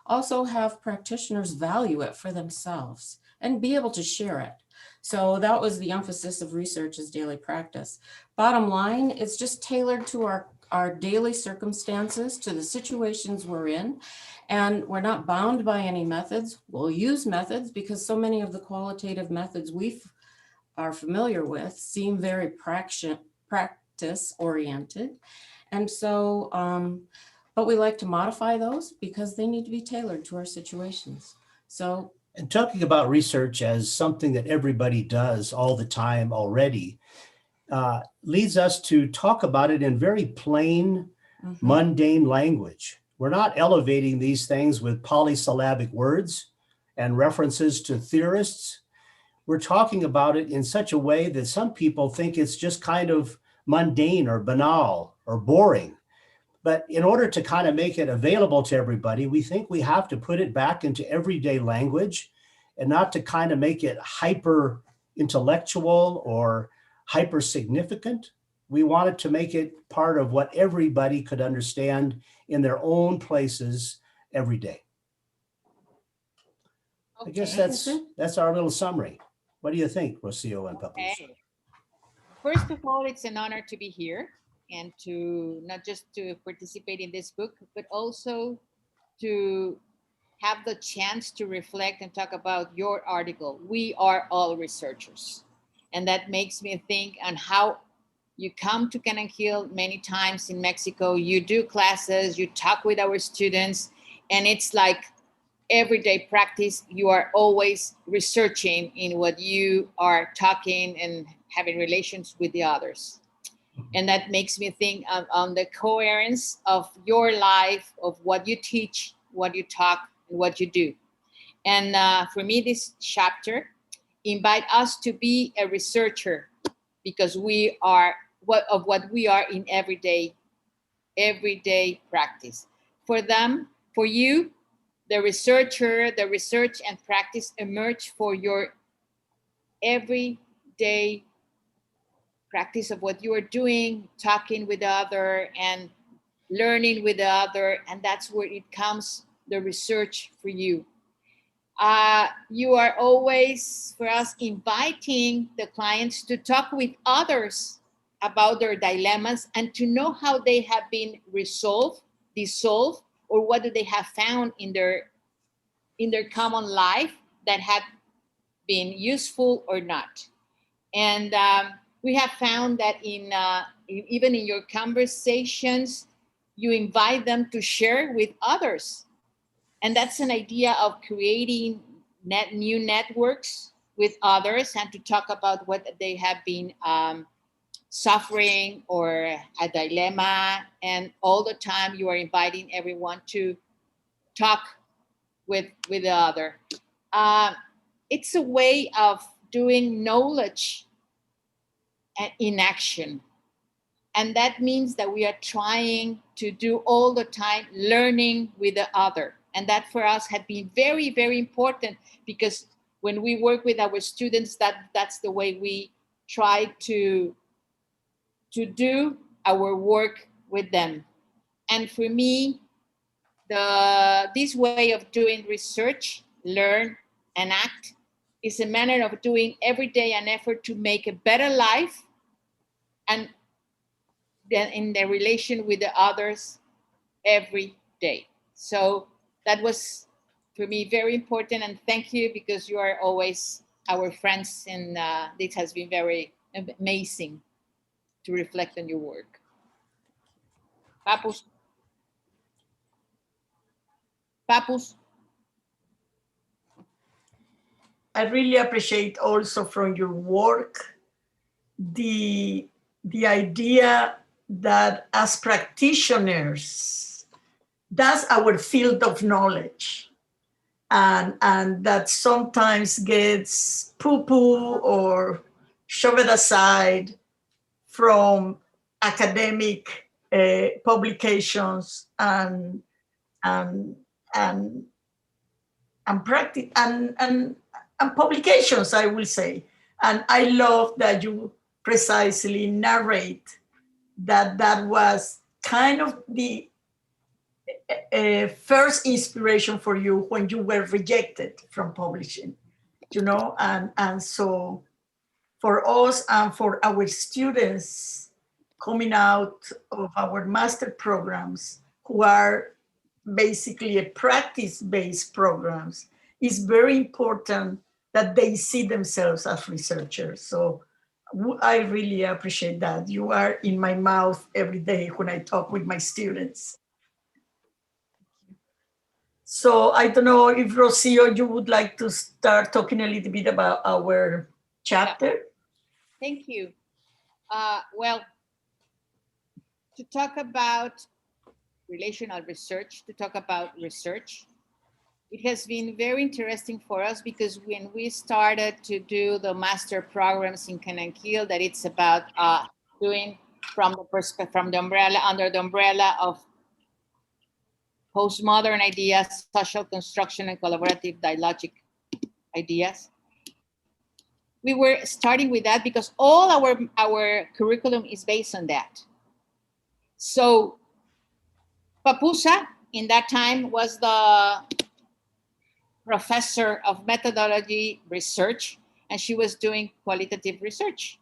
Speaker 10: also have practitioners value it for themselves and be able to share it. So that was the emphasis of research as daily practice. Bottom line, it's just tailored to our daily circumstances, to the situations we're in, and we're not bound by any methods. We'll use methods because so many of the qualitative methods we are familiar with seem very practice oriented. And so, but we like to modify those because they need to be tailored to our situations. So,
Speaker 11: and talking about research as something that everybody does all the time already leads us to talk about it in very plain, mundane language. We're not elevating these things with polysyllabic words and references to theorists. We're talking about it in such a way that some people think it's just kind of mundane or banal or boring. But in order to kind of make it available to everybody, we think we have to put it back into everyday language and not to kind of make it hyper intellectual or hyper significant. We wanted to make it part of what everybody could understand in their own places every day. Okay. I guess that's our little summary. What do you think, Rocio and Papucho?
Speaker 12: Okay. First of all, it's an honor to be here and to not just to participate in this book, but also to have the chance to reflect and talk about your article. We are all researchers. And that makes me think on how you come to Cannon Hill many times in Mexico, you do classes, you talk with our students, and it's like everyday practice. You are always researching in what you are talking and having relations with the others. And that makes me think on the coherence of your life, of what you teach, what you talk, and what you do. And for me, this chapter invite us to be a researcher, because we are what we are in everyday practice. For them, for you, the researcher, the research and practice emerge for your everyday practice of what you are doing, talking with the other and learning with the other. And that's where it comes, the research for you. You are always, for us, inviting the clients to talk with others about their dilemmas and to know how they have been resolved, dissolved, or what do they have found in their common life that have been useful or not. And we have found that even in your conversations, you invite them to share with others. And that's an idea of creating new networks with others and to talk about what they have been suffering or a dilemma. And all the time you are inviting everyone to talk with the other. It's a way of doing knowledge in action. And that means that we are trying to do all the time learning with the other. And that for us had been very, very important, because when we work with our students, that's the way we try to do our work with them. And for me, this way of doing research, learn and act, is a manner of doing every day an effort to make a better life, and then in the relation with the others every day. So that was for me very important, and thank you, because you are always our friends, and this has been very amazing to reflect on your work. Papus.
Speaker 13: I really appreciate also from your work the idea that as practitioners, that's our field of knowledge, and that sometimes gets poo-poo or shoved aside from academic publications and practice and publications, I will say. And I love that you precisely narrate that was kind of the first inspiration for you when you were rejected from publishing, and so for us and for our students coming out of our master programs, who are basically a practice-based programs, it's very important that they see themselves as researchers. So I really appreciate that. You are in my mouth every day when I talk with my students. So I don't know if Rocio, you would like to start talking a little bit about our chapter?
Speaker 12: Thank you. Well, to talk about relational research, to talk about research, it has been very interesting for us, because when we started to do the master programs in Cananquil, that it's about doing from the perspective, from the umbrella, under the umbrella of postmodern ideas, social construction, and collaborative dialogic ideas. We were starting with that because all our curriculum is based on that. So Papusa, in that time, was the professor of methodology research, and she was doing qualitative research.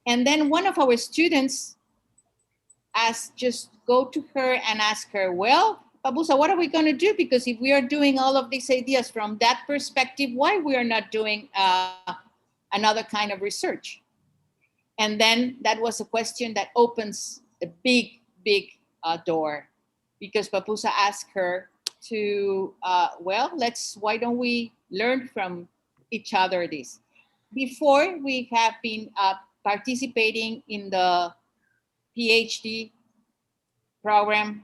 Speaker 12: And then one of our students just go to her and ask her, well, Papusa, what are we going to do? Because if we are doing all of these ideas from that perspective, why we are not doing another kind of research? And then that was a question that opens a big, big door, because Papusa asked her to, well, why don't we learn from each other this? Before, we have been participating in the PhD program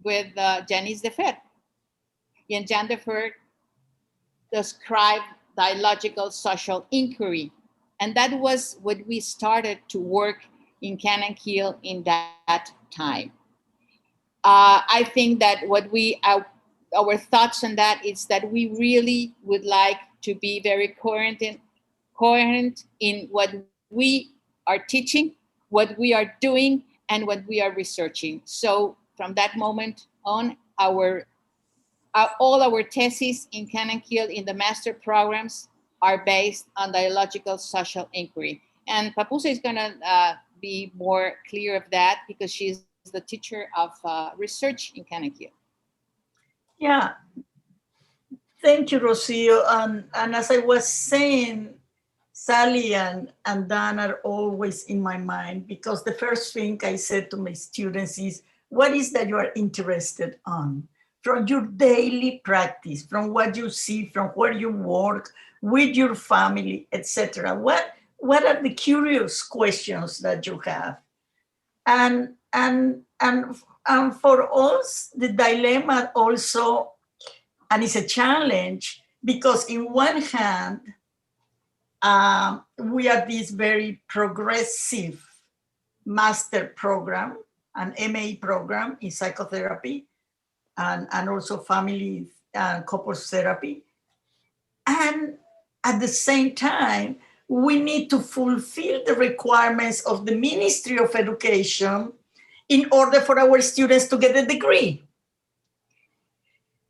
Speaker 12: with Janice Defer. And Jan Defer described dialogical social inquiry. And that was what we started to work in Cananquil in that time. I think that what we our thoughts on that is that we really would like to be very coherent in what we are teaching, what we are doing, and what we are researching. So from that moment on, all our theses in Can and Kill in the master programs are based on dialogical social inquiry. And Papusa is gonna be more clear of that because she's the teacher of research in Can and Kill.
Speaker 13: Yeah, thank you, Rocio. And as I was saying, Sally and Dan are always in my mind because the first thing I said to my students is, what is that you are interested on? From your daily practice, from what you see, from where you work, with your family, etc. What are the curious questions that you have? And for us, the dilemma also, and it's a challenge because in one hand, we are this very progressive master program, an MA program in psychotherapy, and also family and couples therapy. And at the same time, we need to fulfill the requirements of the Ministry of Education in order for our students to get a degree.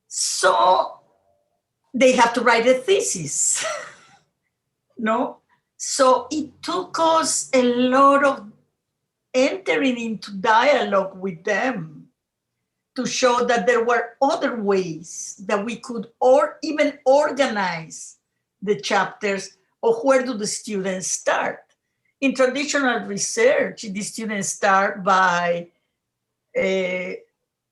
Speaker 13: So they have to write a thesis. No? So it took us a lot of entering into dialogue with them to show that there were other ways that we could even organize the chapters, or where do the students start. In traditional research, the students start by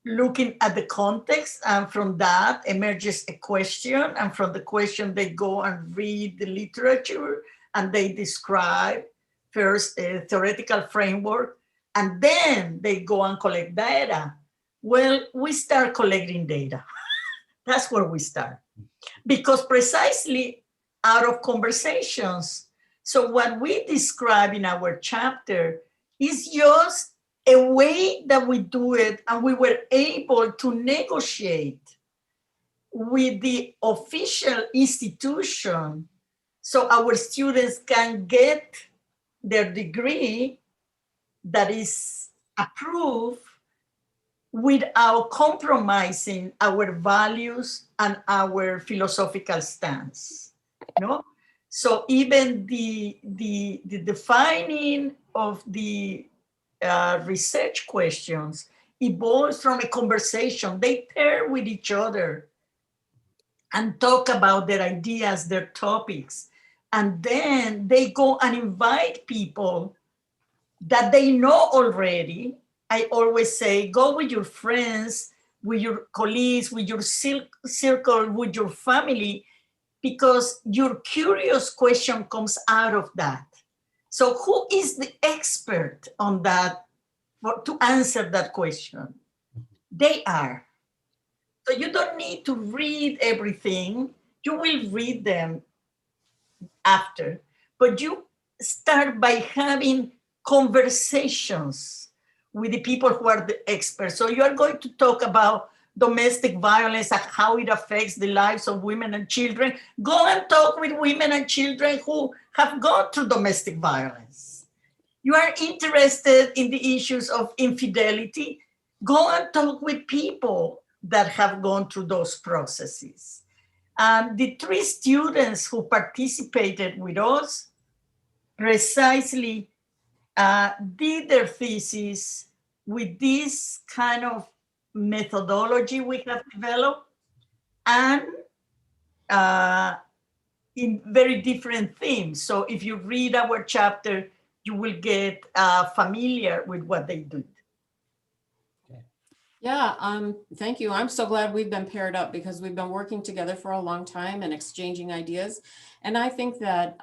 Speaker 13: looking at the context, and from that emerges a question, and from the question they go and read the literature, and they describe first a theoretical framework, and then they go and collect data. Well, we start collecting data. That's where we start. Because precisely out of conversations. So what we describe in our chapter is just a way that we do it, and we were able to negotiate with the official institution so our students can get their degree that is approved without compromising our values and our philosophical stance. No? So even the defining of the research questions evolves from a conversation. They pair with each other and talk about their ideas, their topics. And then they go and invite people that they know already. I always say, go with your friends, with your colleagues, with your circle, with your family, because your curious question comes out of that. So who is the expert on that to answer that question? They are. So you don't need to read everything. You will read them after, but you start by having conversations with the people who are the experts. So you are going to talk about domestic violence and how it affects the lives of women and children. Go and talk with women and children who have gone through domestic violence. You are interested in the issues of infidelity. Go and talk with people that have gone through those processes. And the 3 students who participated with us precisely did their thesis with this kind of methodology we have developed, and in very different themes. So if you read our chapter, you will get familiar with what they do.
Speaker 10: Yeah, thank you. I'm so glad we've been paired up because we've been working together for a long time and exchanging ideas. And I think that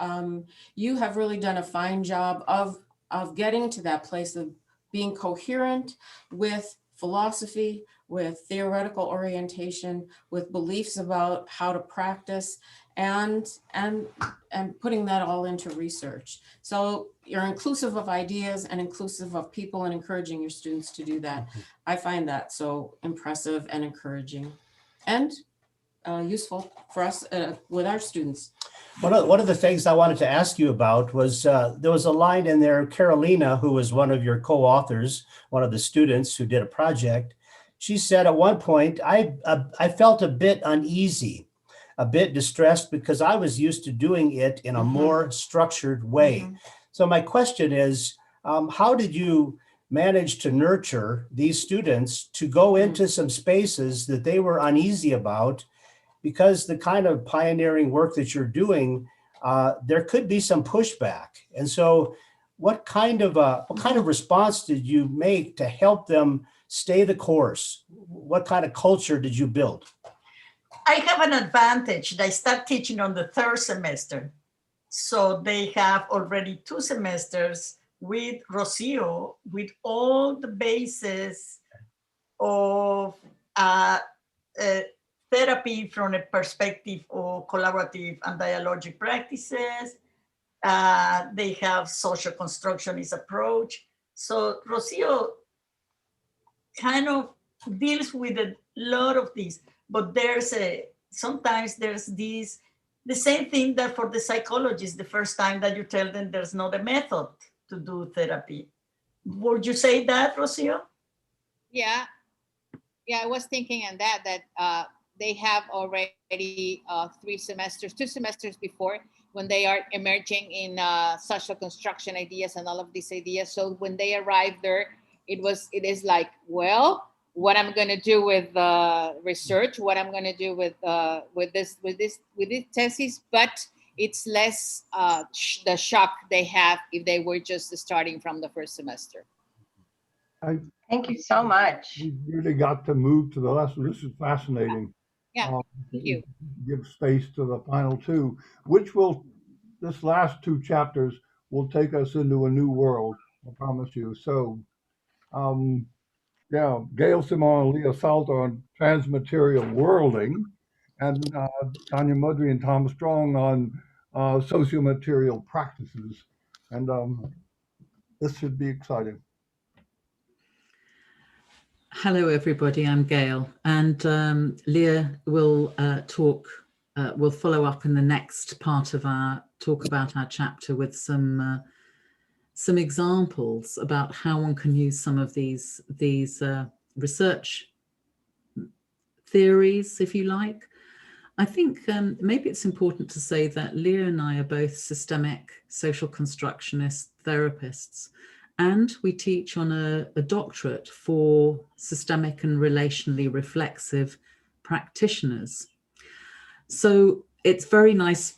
Speaker 10: you have really done a fine job of getting to that place of being coherent with philosophy, with theoretical orientation, with beliefs about how to practice, and putting that all into research. So you're inclusive of ideas and inclusive of people and encouraging your students to do that. I find that so impressive and encouraging. and useful for us with our students.
Speaker 11: One of the things I wanted to ask you about was there was a line in there, Carolina, who was one of your co-authors, one of the students who did a project. She said at one point, I felt a bit uneasy, a bit distressed because I was used to doing it in a more structured way. So my question is, how did you manage to nurture these students to go into some spaces that they were uneasy about? Because the kind of pioneering work that you're doing, there could be some pushback. And so what kind of response did you make to help them stay the course? What kind of culture did you build?
Speaker 13: I have an advantage. I start teaching on the third semester. So they have already 2 semesters with Rocio, with all the bases of therapy from a perspective of collaborative and dialogic practices. They have social constructionist approach. So Rocio kind of deals with a lot of these, but sometimes there's the same thing that for the psychologists, the first time that you tell them there's not a method to do therapy. Would you say that, Rocio?
Speaker 12: Yeah, I was thinking on that they have already 2 semesters before when they are emerging in social construction ideas and all of these ideas. So when they arrive there, it is like, well, what I'm going to do with research, what I'm going to do with this thesis, but it's less the shock they have if they were just starting from the first semester.
Speaker 1: Thank you so much.
Speaker 2: We really got to move to the lesson. This is fascinating.
Speaker 12: Yeah, thank you.
Speaker 2: Give space to the final 2, this last 2 chapters will take us into a new world, I promise you. So, Gail Simon and Leah Salter on transmaterial worlding, and Tanya Mudry and Tom Strong on sociomaterial practices. And this should be exciting.
Speaker 14: Hello, everybody. I'm Gail, and Leah will will follow up in the next part of our talk about our chapter with some examples about how one can use some of these research theories, if you like. I think maybe it's important to say that Leah and I are both systemic social constructionist therapists, and we teach on a doctorate for systemic and relationally reflexive practitioners. So it's very nice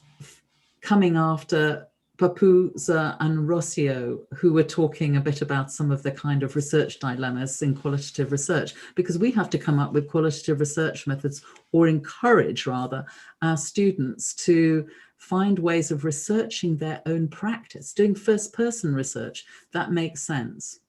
Speaker 14: coming after Papuza and Rocio, who were talking a bit about some of the kind of research dilemmas in qualitative research, because we have to come up with qualitative research methods, or encourage rather our students to find ways of researching their own practice, doing first-person research that makes sense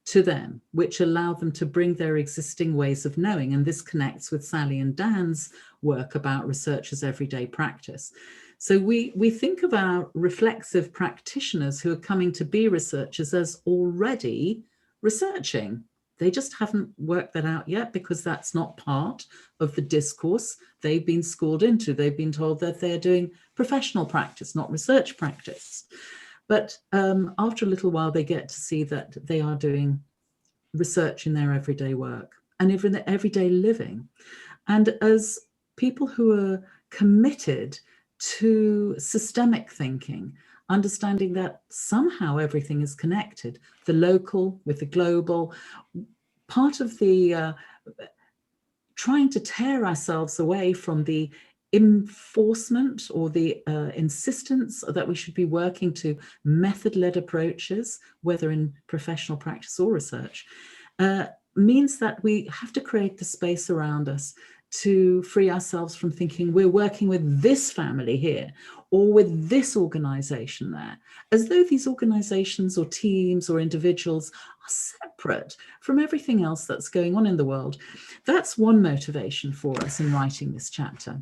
Speaker 14: to them, which allow them to bring their existing ways of knowing. And this connects with Sally and Dan's work about researchers' everyday practice. So we think of our reflexive practitioners who are coming to be researchers as already researching. They just haven't worked that out yet because that's not part of the discourse they've been schooled into. They've been told that they're doing professional practice, not research practice. But after a little while, they get to see that they are doing research in their everyday work and in their everyday living. And as people who are committed to systemic thinking, understanding that somehow everything is connected, the local with the global, part of the trying to tear ourselves away from the enforcement or the insistence that we should be working to method-led approaches, whether in professional practice or research, means that we have to create the space around us to free ourselves from thinking we're working with this family here or with this organization there, as though these organizations or teams or individuals are separate from everything else that's going on in the world. That's one motivation for us in writing this chapter.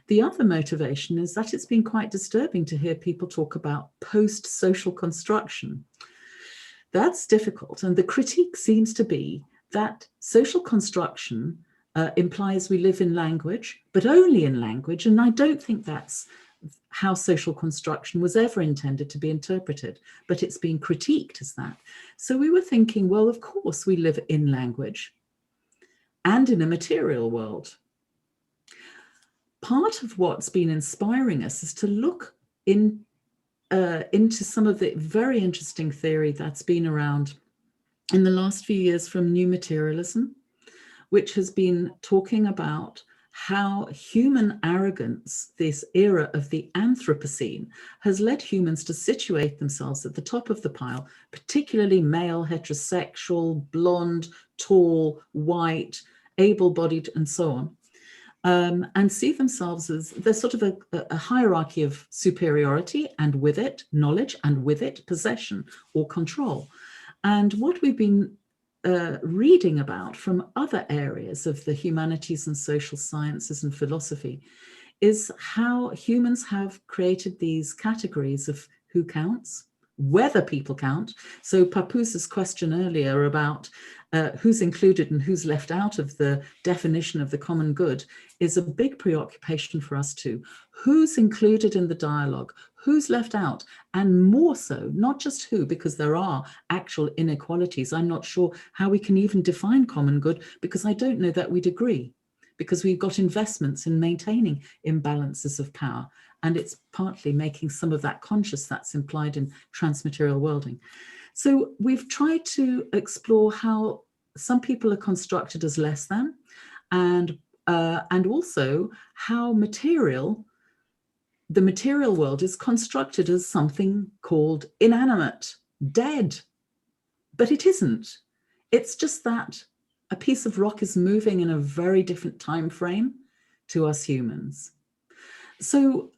Speaker 14: The other motivation is that it's been quite disturbing to hear people talk about post-social construction. That's difficult, and the critique seems to be that social construction implies we live in language, but only in language. And I don't think that's how social construction was ever intended to be interpreted, but it's been critiqued as that. So we were thinking, well, of course we live in language and in a material world. Part of what's been inspiring us is to look into some of the very interesting theory that's been around in the last few years from new materialism, which has been talking about how human arrogance, this era of the Anthropocene, has led humans to situate themselves at the top of the pile, particularly male, heterosexual, blonde, tall, white, able-bodied, and so on, and see themselves as there's sort of a hierarchy of superiority, and with it, knowledge, and with it, possession or control. And what we've been reading about from other areas of the humanities and social sciences and philosophy is how humans have created these categories of who counts, whether people count. So Papouz's question earlier about who's included and who's left out of the definition of the common good is a big preoccupation for us too. Who's included in the dialogue? Who's left out? And more so, not just who, because there are actual inequalities. I'm not sure how we can even define common good, because I don't know that we'd agree, because we've got investments in maintaining imbalances of power. And it's partly making some of that conscious that's implied in transmaterial worlding. So we've tried to explore how some people are constructed as less than, and also how the material world is constructed as something called inanimate, dead. But it isn't. It's just that a piece of rock is moving in a very different time frame to us humans. So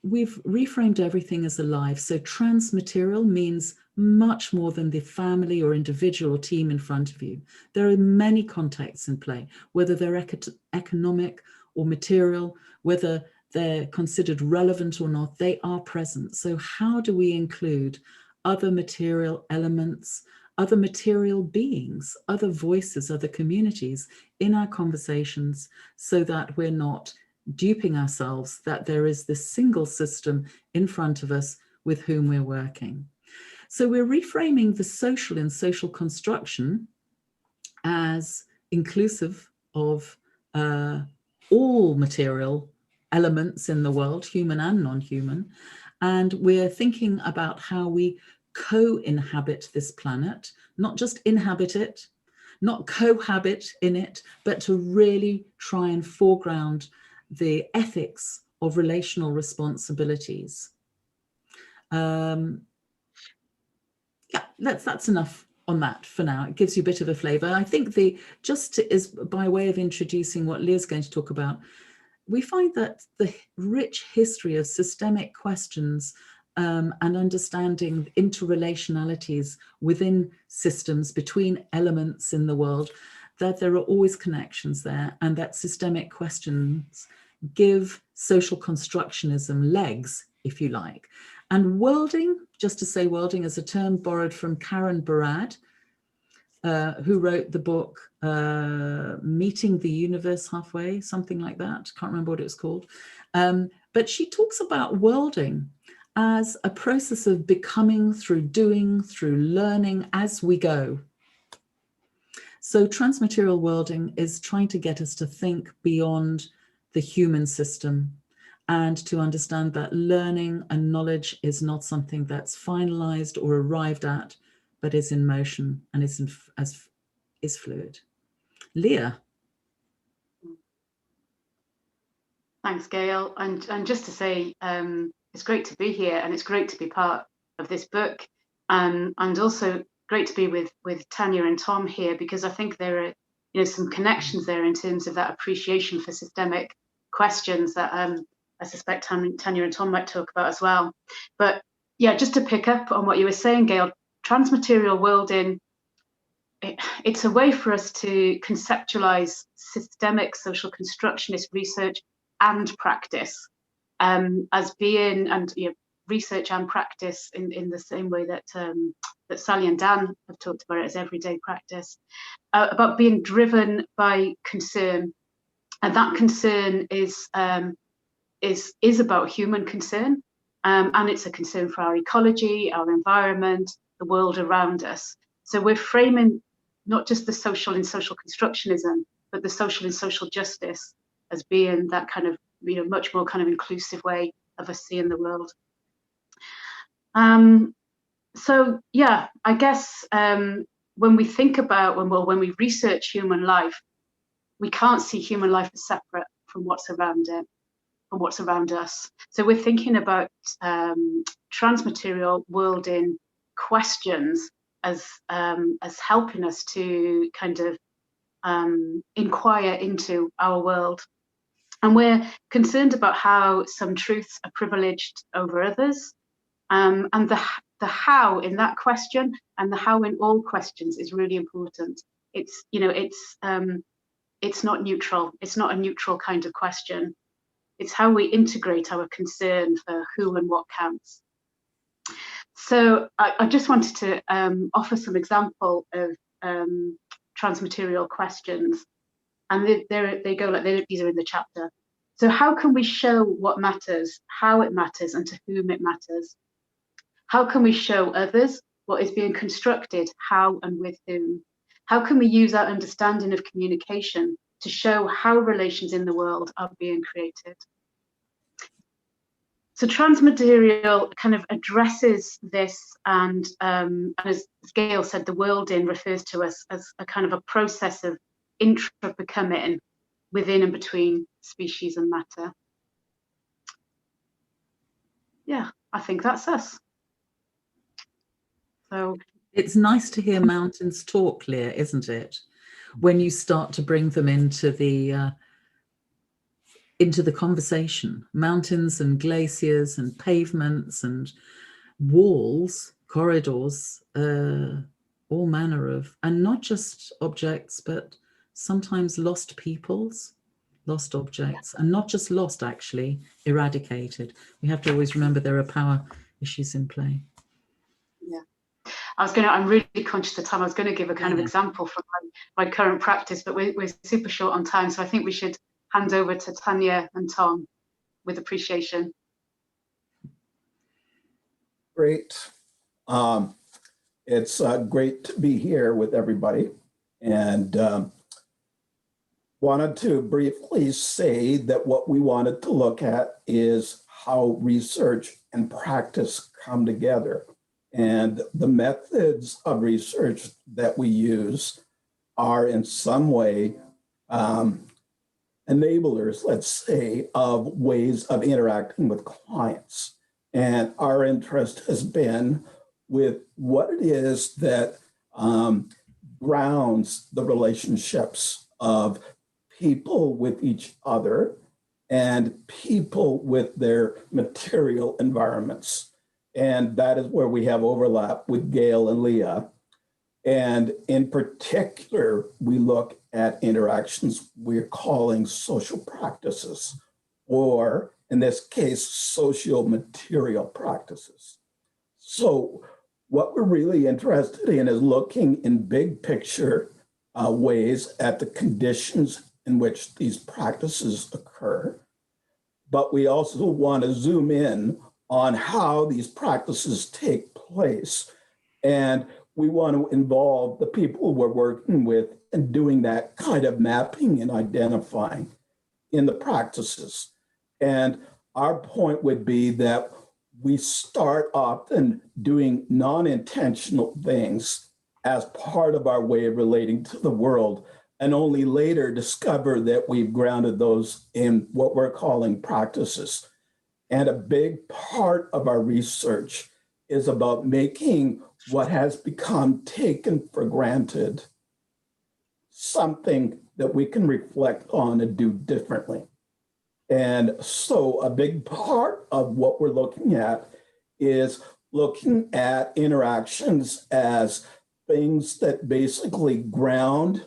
Speaker 14: we've reframed everything as alive. So transmaterial means much more than the family or individual or team in front of you. There are many contexts in play, whether they're economic or material, whether they're considered relevant or not, they are present. So how do we include other material elements, other material beings, other voices, other communities in our conversations, so that we're not duping ourselves that there is this single system in front of us with whom we're working. So we're reframing the social in social construction as inclusive of all material elements in the world, human and non-human. And we're thinking about how we co-inhabit this planet, not just inhabit it, not cohabit in it, but to really try and foreground the ethics of relational responsibilities. Yeah, that's enough on that for now. It gives you a bit of a flavor. I think just is by way of introducing what Leah's going to talk about, we find that the rich history of systemic questions and understanding interrelationalities within systems, between elements in the world, that there are always connections there, and that systemic questions give social constructionism legs, if you like. And worlding, just to say worlding is a term borrowed from Karen Barad, who wrote the book Meeting the Universe Halfway, something like that. Can't remember what it was called. But she talks about worlding as a process of becoming through doing, through learning as we go. So transmaterial worlding is trying to get us to think beyond the human system and to understand that learning and knowledge is not something that's finalized or arrived at, but is in motion and is fluid. Leah.
Speaker 15: Thanks, Gail. And just to say, it's great to be here, and it's great to be part of this book, and also great to be with Tanya and Tom here, because I think there are some connections there in terms of that appreciation for systemic questions that I suspect Tanya and Tom might talk about as well. But yeah, just to pick up on what you were saying, Gail, transmaterial worlding, it's a way for us to conceptualize systemic social constructionist research and practice as being, and research and practice in the same way that that Sally and Dan have talked about it as everyday practice, about being driven by concern, and that concern is about human concern, and it's a concern for our ecology, our environment, the world around us. So we're framing not just the social in social constructionism, but the social in social justice as being that kind of, much more kind of inclusive way of us seeing the world. So yeah, I guess when we think about, when we research human life, we can't see human life as separate from what's around it, from what's around us. So we're thinking about transmaterial world in questions as helping us to kind of inquire into our world. And we're concerned about how some truths are privileged over others. And the how in that question and the how in all questions is really important. It's, it's not neutral. It's not a neutral kind of question. It's how we integrate our concern for who and what counts. So I just wanted to offer some example of transmaterial questions. And they go like these are in the chapter. So how can we show what matters, how it matters, and to whom it matters? How can we show others what is being constructed, how and with whom? How can we use our understanding of communication to show how relations in the world are being created? So transmaterial kind of addresses this, and as Gail said, the world in refers to us as a kind of a process of intra-becoming within and between species and matter. Yeah, I think that's us. So
Speaker 14: it's nice to hear mountains talk, Leah, isn't it? When you start to bring them into the conversation, mountains and glaciers and pavements and walls, corridors, all manner of, and not just objects, but sometimes lost peoples, lost objects, and not just lost, actually, eradicated. We have to always remember there are power issues in play.
Speaker 15: Yeah, I'm really conscious of time. I was going to give a kind of example from my current practice, but we're super short on time. So I think we should hand over to Tanya and Tom with appreciation.
Speaker 16: Great. It's great to be here with everybody, and wanted to briefly say that what we wanted to look at is how research and practice come together. And the methods of research that we use are in some way enablers, let's say, of ways of interacting with clients. And our interest has been with what it is that grounds the relationships of people with each other and people with their material environments. And that is where we have overlap with Gail and Leah. And in particular, we look at interactions we're calling social practices, or in this case, socio-material practices. So what we're really interested in is looking in big picture ways at the conditions in which these practices occur. But we also want to zoom in on how these practices take place. And we want to involve the people we're working with in doing that kind of mapping and identifying in the practices. And our point would be that we start often doing non-intentional things as part of our way of relating to the world, and only later discover that we've grounded those in what we're calling practices. And a big part of our research is about making what has become taken for granted something that we can reflect on and do differently. And so a big part of what we're looking at is looking at interactions as things that basically ground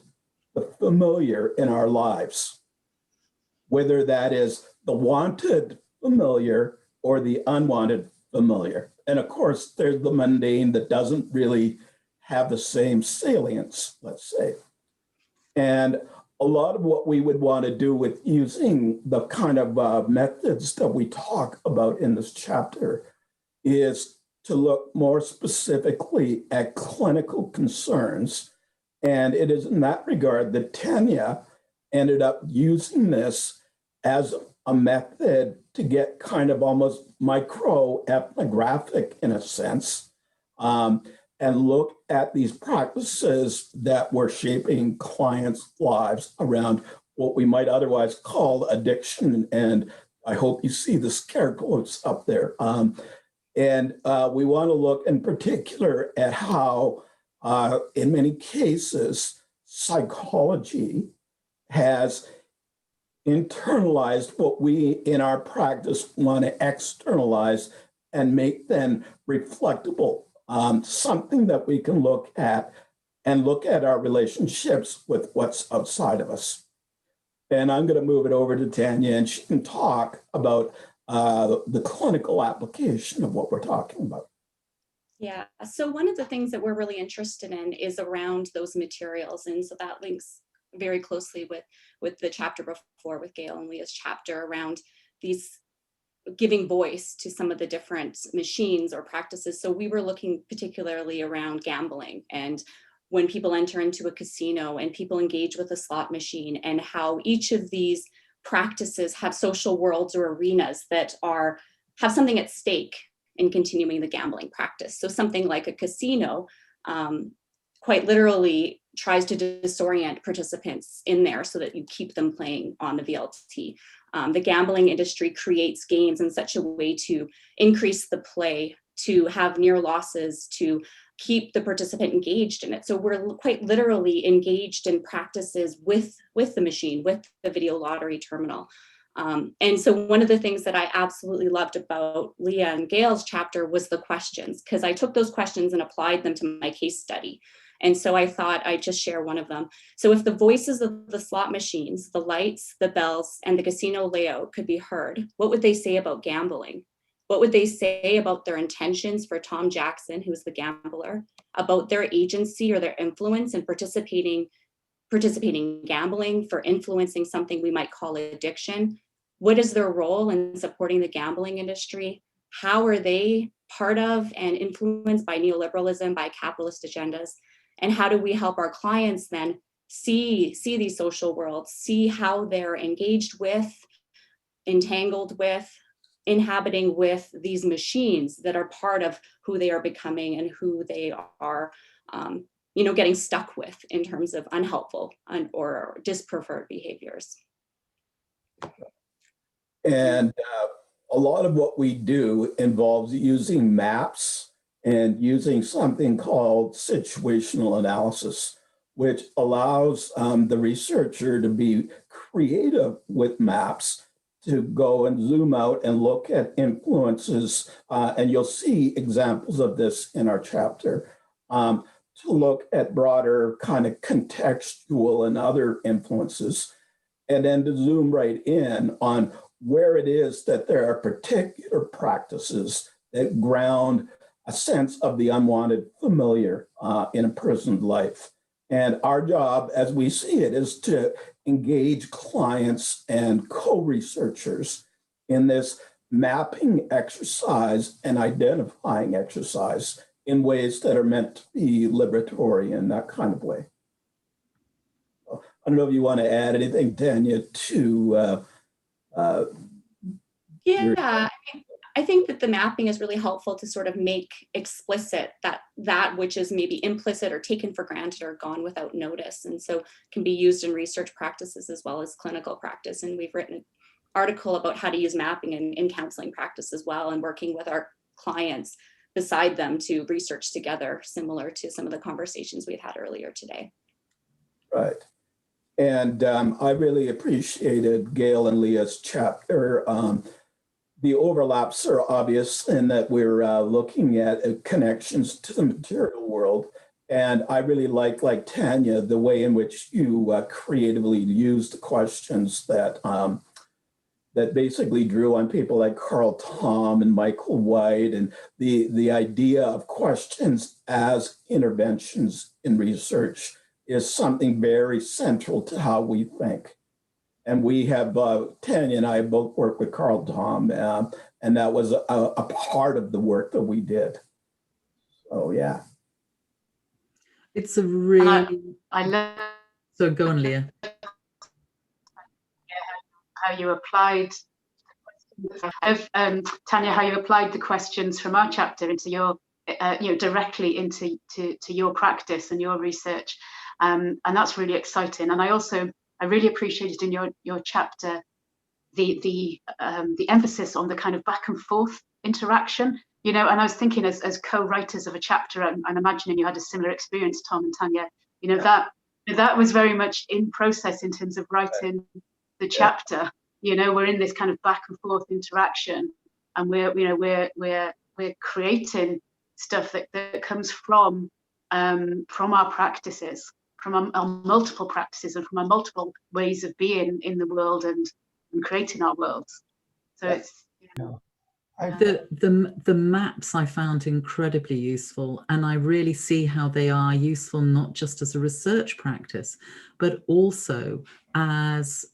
Speaker 16: the familiar in our lives, whether that is the wanted familiar or the unwanted familiar. And of course, there's the mundane that doesn't really have the same salience, let's say. And a lot of what we would want to do with using the kind of methods that we talk about in this chapter is to look more specifically at clinical concerns. And it is in that regard that Tanya ended up using this as a method to get kind of almost micro-ethnographic in a sense, and look at these practices that were shaping clients' lives around what we might otherwise call addiction. And I hope you see the scare quotes up there. And we want to look in particular at how, in many cases, psychology has internalized what we in our practice want to externalize and make then reflectable. Something that we can look at and look at our relationships with what's outside of us. And I'm going to move it over to Tanya, and she can talk about the clinical application of what we're talking about.
Speaker 17: Yeah, so one of the things that we're really interested in is around those materials. And so that links very closely with the chapter before, with Gail and Leah's chapter around these giving voice to some of the different machines or practices. So we were looking particularly around gambling, and when people enter into a casino and people engage with a slot machine, and how each of these practices have social worlds or arenas that have something at stake in continuing the gambling practice. So something like a casino quite literally tries to disorient participants in there so that you keep them playing on the VLT. The gambling industry creates games in such a way to increase the play, to have near losses, to keep the participant engaged in it. So we're quite literally engaged in practices with the machine, with the video lottery terminal. And so one of the things that I absolutely loved about Leah and Gail's chapter was the questions, because I took those questions and applied them to my case study. And so I thought I'd just share one of them. So if the voices of the slot machines, the lights, the bells, and the casino layout could be heard, what would they say about gambling? What would they say about their intentions for Tom Jackson, who's the gambler, about their agency or their influence in participating gambling, for influencing something we might call addiction? What is their role in supporting the gambling industry? How are they part of and influenced by neoliberalism, by capitalist agendas? And how do we help our clients then see these social worlds, see how they're engaged with, entangled with, inhabiting with these machines that are part of who they are becoming and who they are getting stuck with in terms of unhelpful or dispreferred behaviors.
Speaker 16: And a lot of what we do involves using maps and using something called situational analysis, which allows the researcher to be creative with maps, to go and zoom out and look at influences. And you'll see examples of this in our chapter, to look at broader kind of contextual and other influences, and then to zoom right in on where it is that there are particular practices that ground a sense of the unwanted familiar in a person's life. And our job, as we see it, is to engage clients and co-researchers in this mapping exercise and identifying exercise in ways that are meant to be liberatory in that kind of way. I don't know if you want to add anything, Tanya, to
Speaker 17: I think that the mapping is really helpful to sort of make explicit that which is maybe implicit or taken for granted or gone without notice, and so can be used in research practices as well as clinical practice. And we've written an article about how to use mapping in counseling practice as well, and working with our clients beside them to research together, similar to some of the conversations we've had earlier today.
Speaker 16: Right. And I really appreciated Gail and Leah's chapter. The overlaps are obvious in that we're looking at connections to the material world. And I really like Tanya, the way in which you creatively use the questions that that basically drew on people like Carl Tom and Michael White, and the idea of questions as interventions in research is something very central to how we think. And we have, Tanya and I both worked with Carl Tom, and that was a part of the work that we did. So yeah.
Speaker 14: It's a really,
Speaker 15: I love
Speaker 14: so go on, Leah.
Speaker 15: how you applied, Tanya, how you applied the questions from our chapter into your, directly into your practice and your research, and that's really exciting. And I really appreciated in your chapter the emphasis on the kind of back and forth interaction, and I was thinking as co-writers of a chapter, I'm imagining you had a similar experience, Tom and Tanya, that was very much in process in terms of writing the chapter. We're in this kind of back and forth interaction, and we're creating stuff that comes from our practices, from our multiple practices, and from our multiple ways of being in the world and creating our worlds. So it's
Speaker 14: the maps I found incredibly useful, and I really see how they are useful not just as a research practice, but also as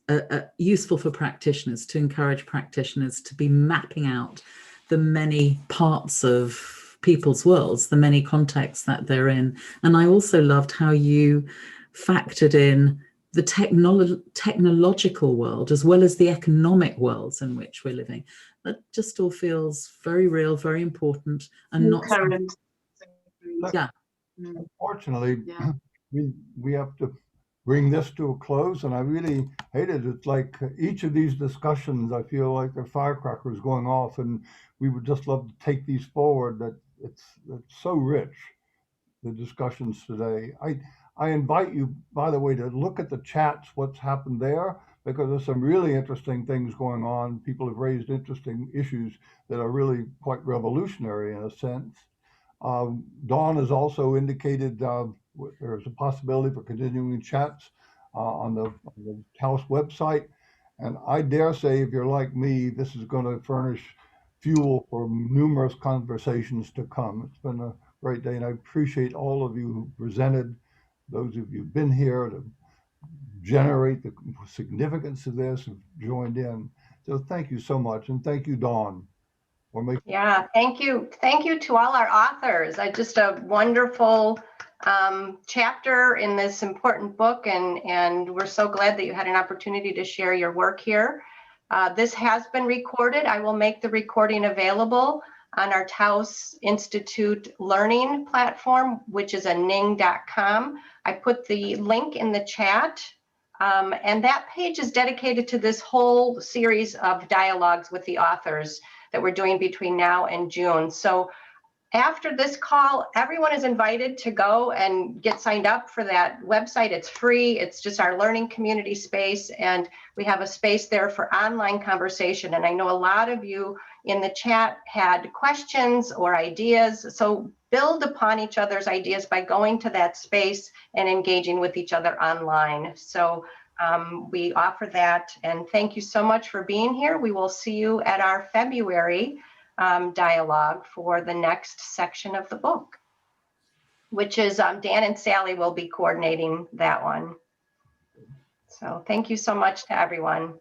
Speaker 14: useful for practitioners, to encourage practitioners to be mapping out the many parts of people's worlds, the many contexts that they're in. And I also loved how you factored in the technological world as well as the economic worlds in which we're living. That just all feels very real, very important, and not
Speaker 15: current.
Speaker 14: Yeah.
Speaker 2: Unfortunately, we have to bring this to a close, and I really hate it. It's like each of these discussions, I feel like they're firecrackers going off, and we would just love to take these forward. That it's so rich, the discussions today. I invite you, by the way, to look at the chats, what's happened there, because there's some really interesting things going on. People have raised interesting issues that are really quite revolutionary in a sense. Dawn has also indicated there's a possibility for continuing chats on the Taos website. And I dare say, if you're like me, this is going to furnish fuel for numerous conversations to come. It's been a great day, and I appreciate all of you who presented, those of you who've been here to generate the significance of this and joined in. So thank you so much, and thank you, Dawn.
Speaker 1: Yeah, thank you. Thank you to all our authors. Just a wonderful chapter in this important book, and we're so glad that you had an opportunity to share your work here. This has been recorded. I will make the recording available on our Taos Institute learning platform, which is ning.com. I put the link in the chat, and that page is dedicated to this whole series of dialogues with the authors that we're doing between now and June. So after this call, everyone is invited to go and get signed up for that website. It's free. It's just our learning community space, and we have a space there for online conversation. And I know a lot of you in the chat had questions or ideas. So build upon each other's ideas by going to that space and engaging with each other online. So we offer that, and thank you so much for being here. We will see you at our February dialogue for the next section of the book, which is Dan and Sally will be coordinating that one. So thank you so much to everyone.